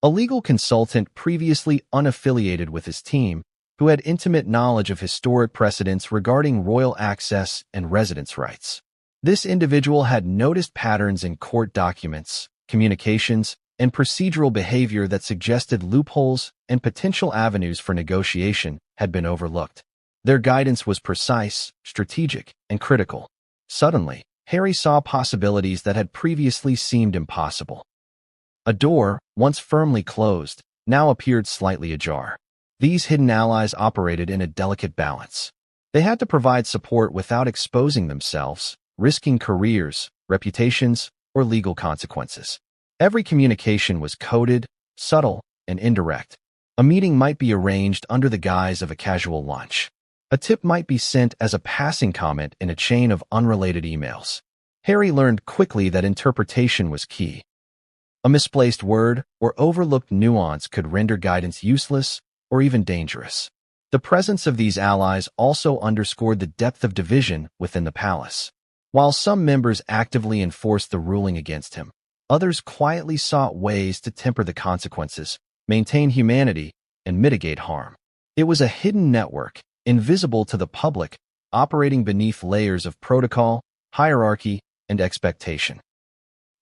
A legal consultant previously unaffiliated with his team, who had intimate knowledge of historic precedents regarding royal access and residence rights. This individual had noticed patterns in court documents, communications, and procedural behavior that suggested loopholes and potential avenues for negotiation had been overlooked. Their guidance was precise, strategic, and critical. Suddenly, Harry saw possibilities that had previously seemed impossible. A door, once firmly closed, now appeared slightly ajar. These hidden allies operated in a delicate balance. They had to provide support without exposing themselves, risking careers, reputations, or legal consequences. Every communication was coded, subtle, and indirect. A meeting might be arranged under the guise of a casual lunch. A tip might be sent as a passing comment in a chain of unrelated emails. Harry learned quickly that interpretation was key. A misplaced word or overlooked nuance could render guidance useless or even dangerous. The presence of these allies also underscored the depth of division within the palace. While some members actively enforced the ruling against him, others quietly sought ways to temper the consequences, maintain humanity, and mitigate harm. It was a hidden network, invisible to the public, operating beneath layers of protocol, hierarchy, and expectation.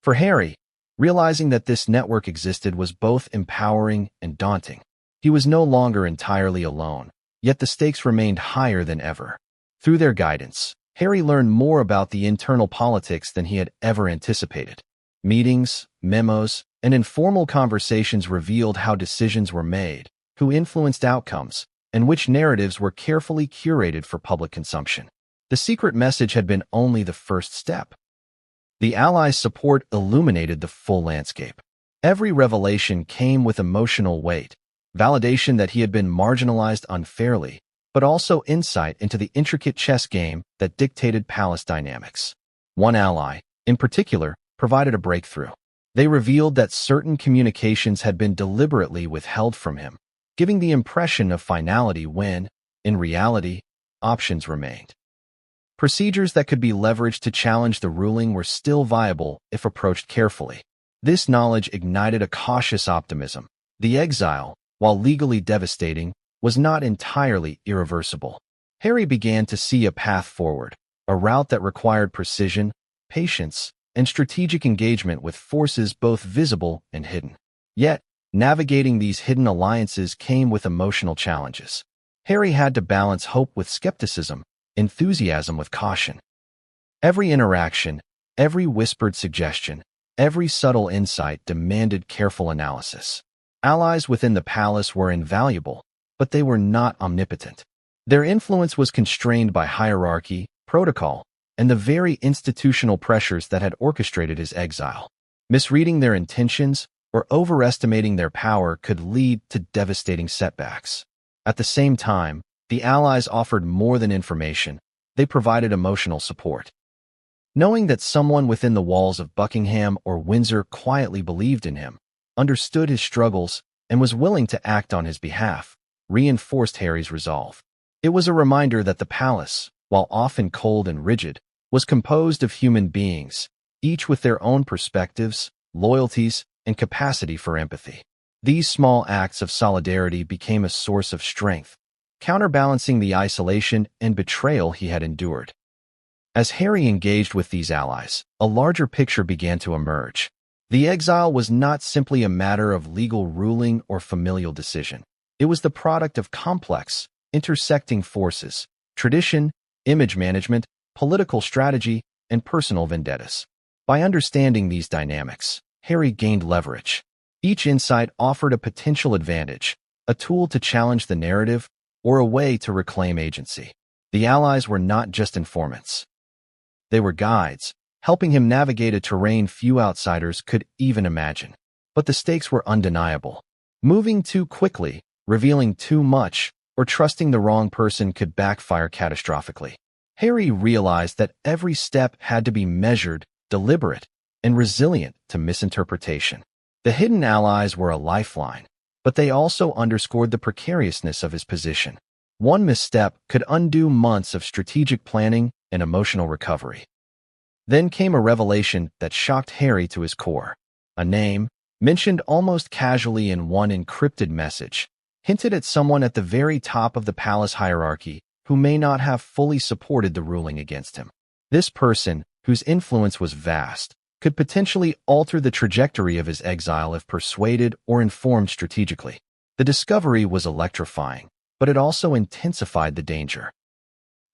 For Harry, realizing that this network existed was both empowering and daunting. He was no longer entirely alone, yet the stakes remained higher than ever. Through their guidance, Harry learned more about the internal politics than he had ever anticipated. Meetings, memos, and informal conversations revealed how decisions were made, who influenced outcomes, and which narratives were carefully curated for public consumption. The secret message had been only the first step. The Allies' support illuminated the full landscape. Every revelation came with emotional weight, validation that he had been marginalized unfairly, but also insight into the intricate chess game that dictated palace dynamics. One ally, in particular, provided a breakthrough. They revealed that certain communications had been deliberately withheld from him, giving the impression of finality when, in reality, options remained. Procedures that could be leveraged to challenge the ruling were still viable if approached carefully. This knowledge ignited a cautious optimism. The exile, while legally devastating, was not entirely irreversible. Harry began to see a path forward, a route that required precision, patience, and strategic engagement with forces both visible and hidden. Yet, navigating these hidden alliances came with emotional challenges. Harry had to balance hope with skepticism, enthusiasm with caution. Every interaction, every whispered suggestion, every subtle insight demanded careful analysis. Allies within the palace were invaluable, but they were not omnipotent. Their influence was constrained by hierarchy, protocol, and the very institutional pressures that had orchestrated his exile. Misreading their intentions or overestimating their power could lead to devastating setbacks. At the same time, the Allies offered more than information. They provided emotional support. Knowing that someone within the walls of Buckingham or Windsor quietly believed in him, understood his struggles, and was willing to act on his behalf, reinforced Harry's resolve. It was a reminder that the palace, while often cold and rigid, was composed of human beings, each with their own perspectives, loyalties, and capacity for empathy. These small acts of solidarity became a source of strength, counterbalancing the isolation and betrayal he had endured. As Harry engaged with these allies, a larger picture began to emerge. The exile was not simply a matter of legal ruling or familial decision. It was the product of complex, intersecting forces, tradition, image management, political strategy, and personal vendettas. By understanding these dynamics, Harry gained leverage. Each insight offered a potential advantage, a tool to challenge the narrative, or a way to reclaim agency. The Allies were not just informants. They were guides, helping him navigate a terrain few outsiders could even imagine. But the stakes were undeniable. Moving too quickly, revealing too much, or trusting the wrong person could backfire catastrophically. Harry realized that every step had to be measured, deliberate, and resilient to misinterpretation. The hidden allies were a lifeline, but they also underscored the precariousness of his position. One misstep could undo months of strategic planning and emotional recovery. Then came a revelation that shocked Harry to his core. A name, mentioned almost casually in one encrypted message, hinted at someone at the very top of the palace hierarchy who may not have fully supported the ruling against him. This person, whose influence was vast, could potentially alter the trajectory of his exile if persuaded or informed strategically. The discovery was electrifying, but it also intensified the danger.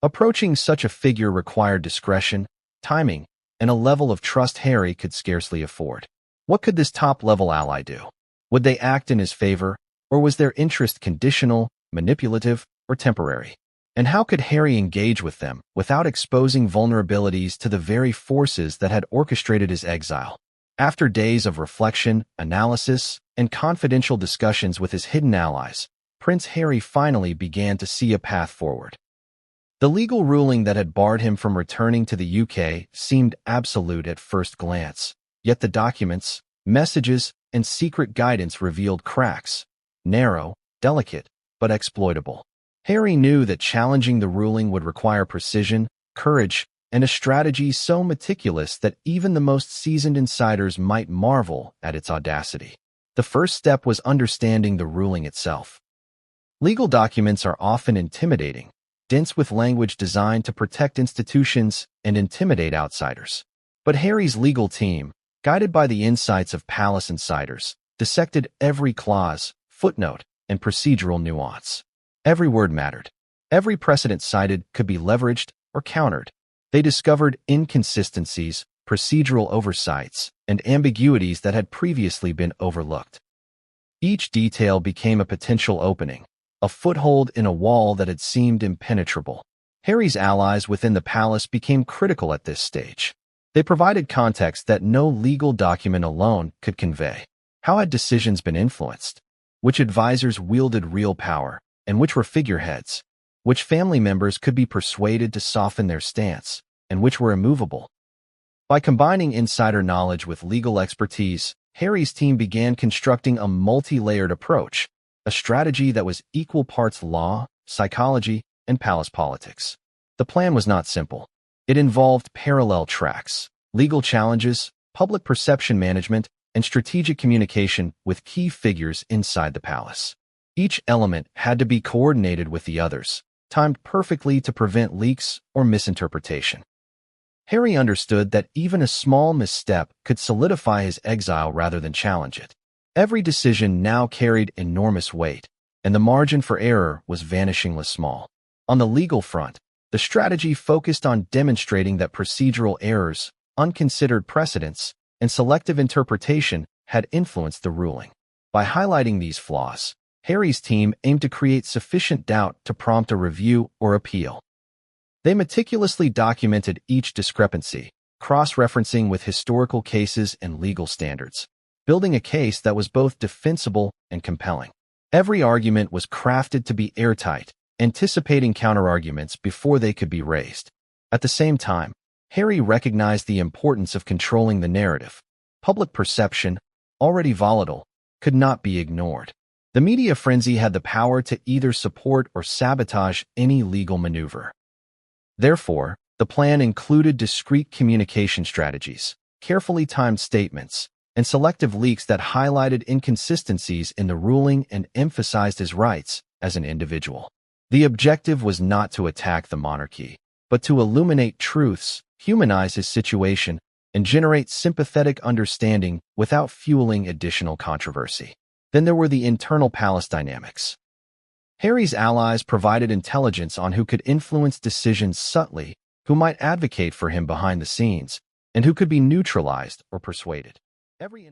Approaching such a figure required discretion, timing, and a level of trust Harry could scarcely afford. What could this top-level ally do? Would they act in his favor, or was their interest conditional, manipulative, or temporary? And how could Harry engage with them without exposing vulnerabilities to the very forces that had orchestrated his exile? After days of reflection, analysis, and confidential discussions with his hidden allies, Prince Harry finally began to see a path forward. The legal ruling that had barred him from returning to the UK seemed absolute at first glance, yet the documents, messages, and secret guidance revealed cracks, narrow, delicate, but exploitable. Harry knew that challenging the ruling would require precision, courage, and a strategy so meticulous that even the most seasoned insiders might marvel at its audacity. The first step was understanding the ruling itself. Legal documents are often intimidating, dense with language designed to protect institutions and intimidate outsiders. But Harry's legal team, guided by the insights of palace insiders, dissected every clause, footnote, and procedural nuance. Every word mattered. Every precedent cited could be leveraged or countered. They discovered inconsistencies, procedural oversights, and ambiguities that had previously been overlooked. Each detail became a potential opening, a foothold in a wall that had seemed impenetrable. Harry's allies within the palace became critical at this stage. They provided context that no legal document alone could convey. How had decisions been influenced? Which advisors wielded real power, and which were figureheads? Which family members could be persuaded to soften their stance, and which were immovable? By combining insider knowledge with legal expertise, Harry's team began constructing a multi-layered approach, a strategy that was equal parts law, psychology, and palace politics. The plan was not simple. It involved parallel tracks, legal challenges, public perception management, and strategic communication with key figures inside the palace. Each element had to be coordinated with the others, timed perfectly to prevent leaks or misinterpretation. Harry understood that even a small misstep could solidify his exile rather than challenge it. Every decision now carried enormous weight, and the margin for error was vanishingly small. On the legal front, the strategy focused on demonstrating that procedural errors, unconsidered precedents, and selective interpretation had influenced the ruling. By highlighting these flaws, Harry's team aimed to create sufficient doubt to prompt a review or appeal. They meticulously documented each discrepancy, cross-referencing with historical cases and legal standards, building a case that was both defensible and compelling. Every argument was crafted to be airtight, anticipating counterarguments before they could be raised. At the same time, Harry recognized the importance of controlling the narrative. Public perception, already volatile, could not be ignored. The media frenzy had the power to either support or sabotage any legal maneuver. Therefore, the plan included discreet communication strategies, carefully timed statements, and selective leaks that highlighted inconsistencies in the ruling and emphasized his rights as an individual. The objective was not to attack the monarchy, but to illuminate truths, humanize his situation, and generate sympathetic understanding without fueling additional controversy. Then there were the internal palace dynamics. Harry's allies provided intelligence on who could influence decisions subtly, who might advocate for him behind the scenes, and who could be neutralized or persuaded. Every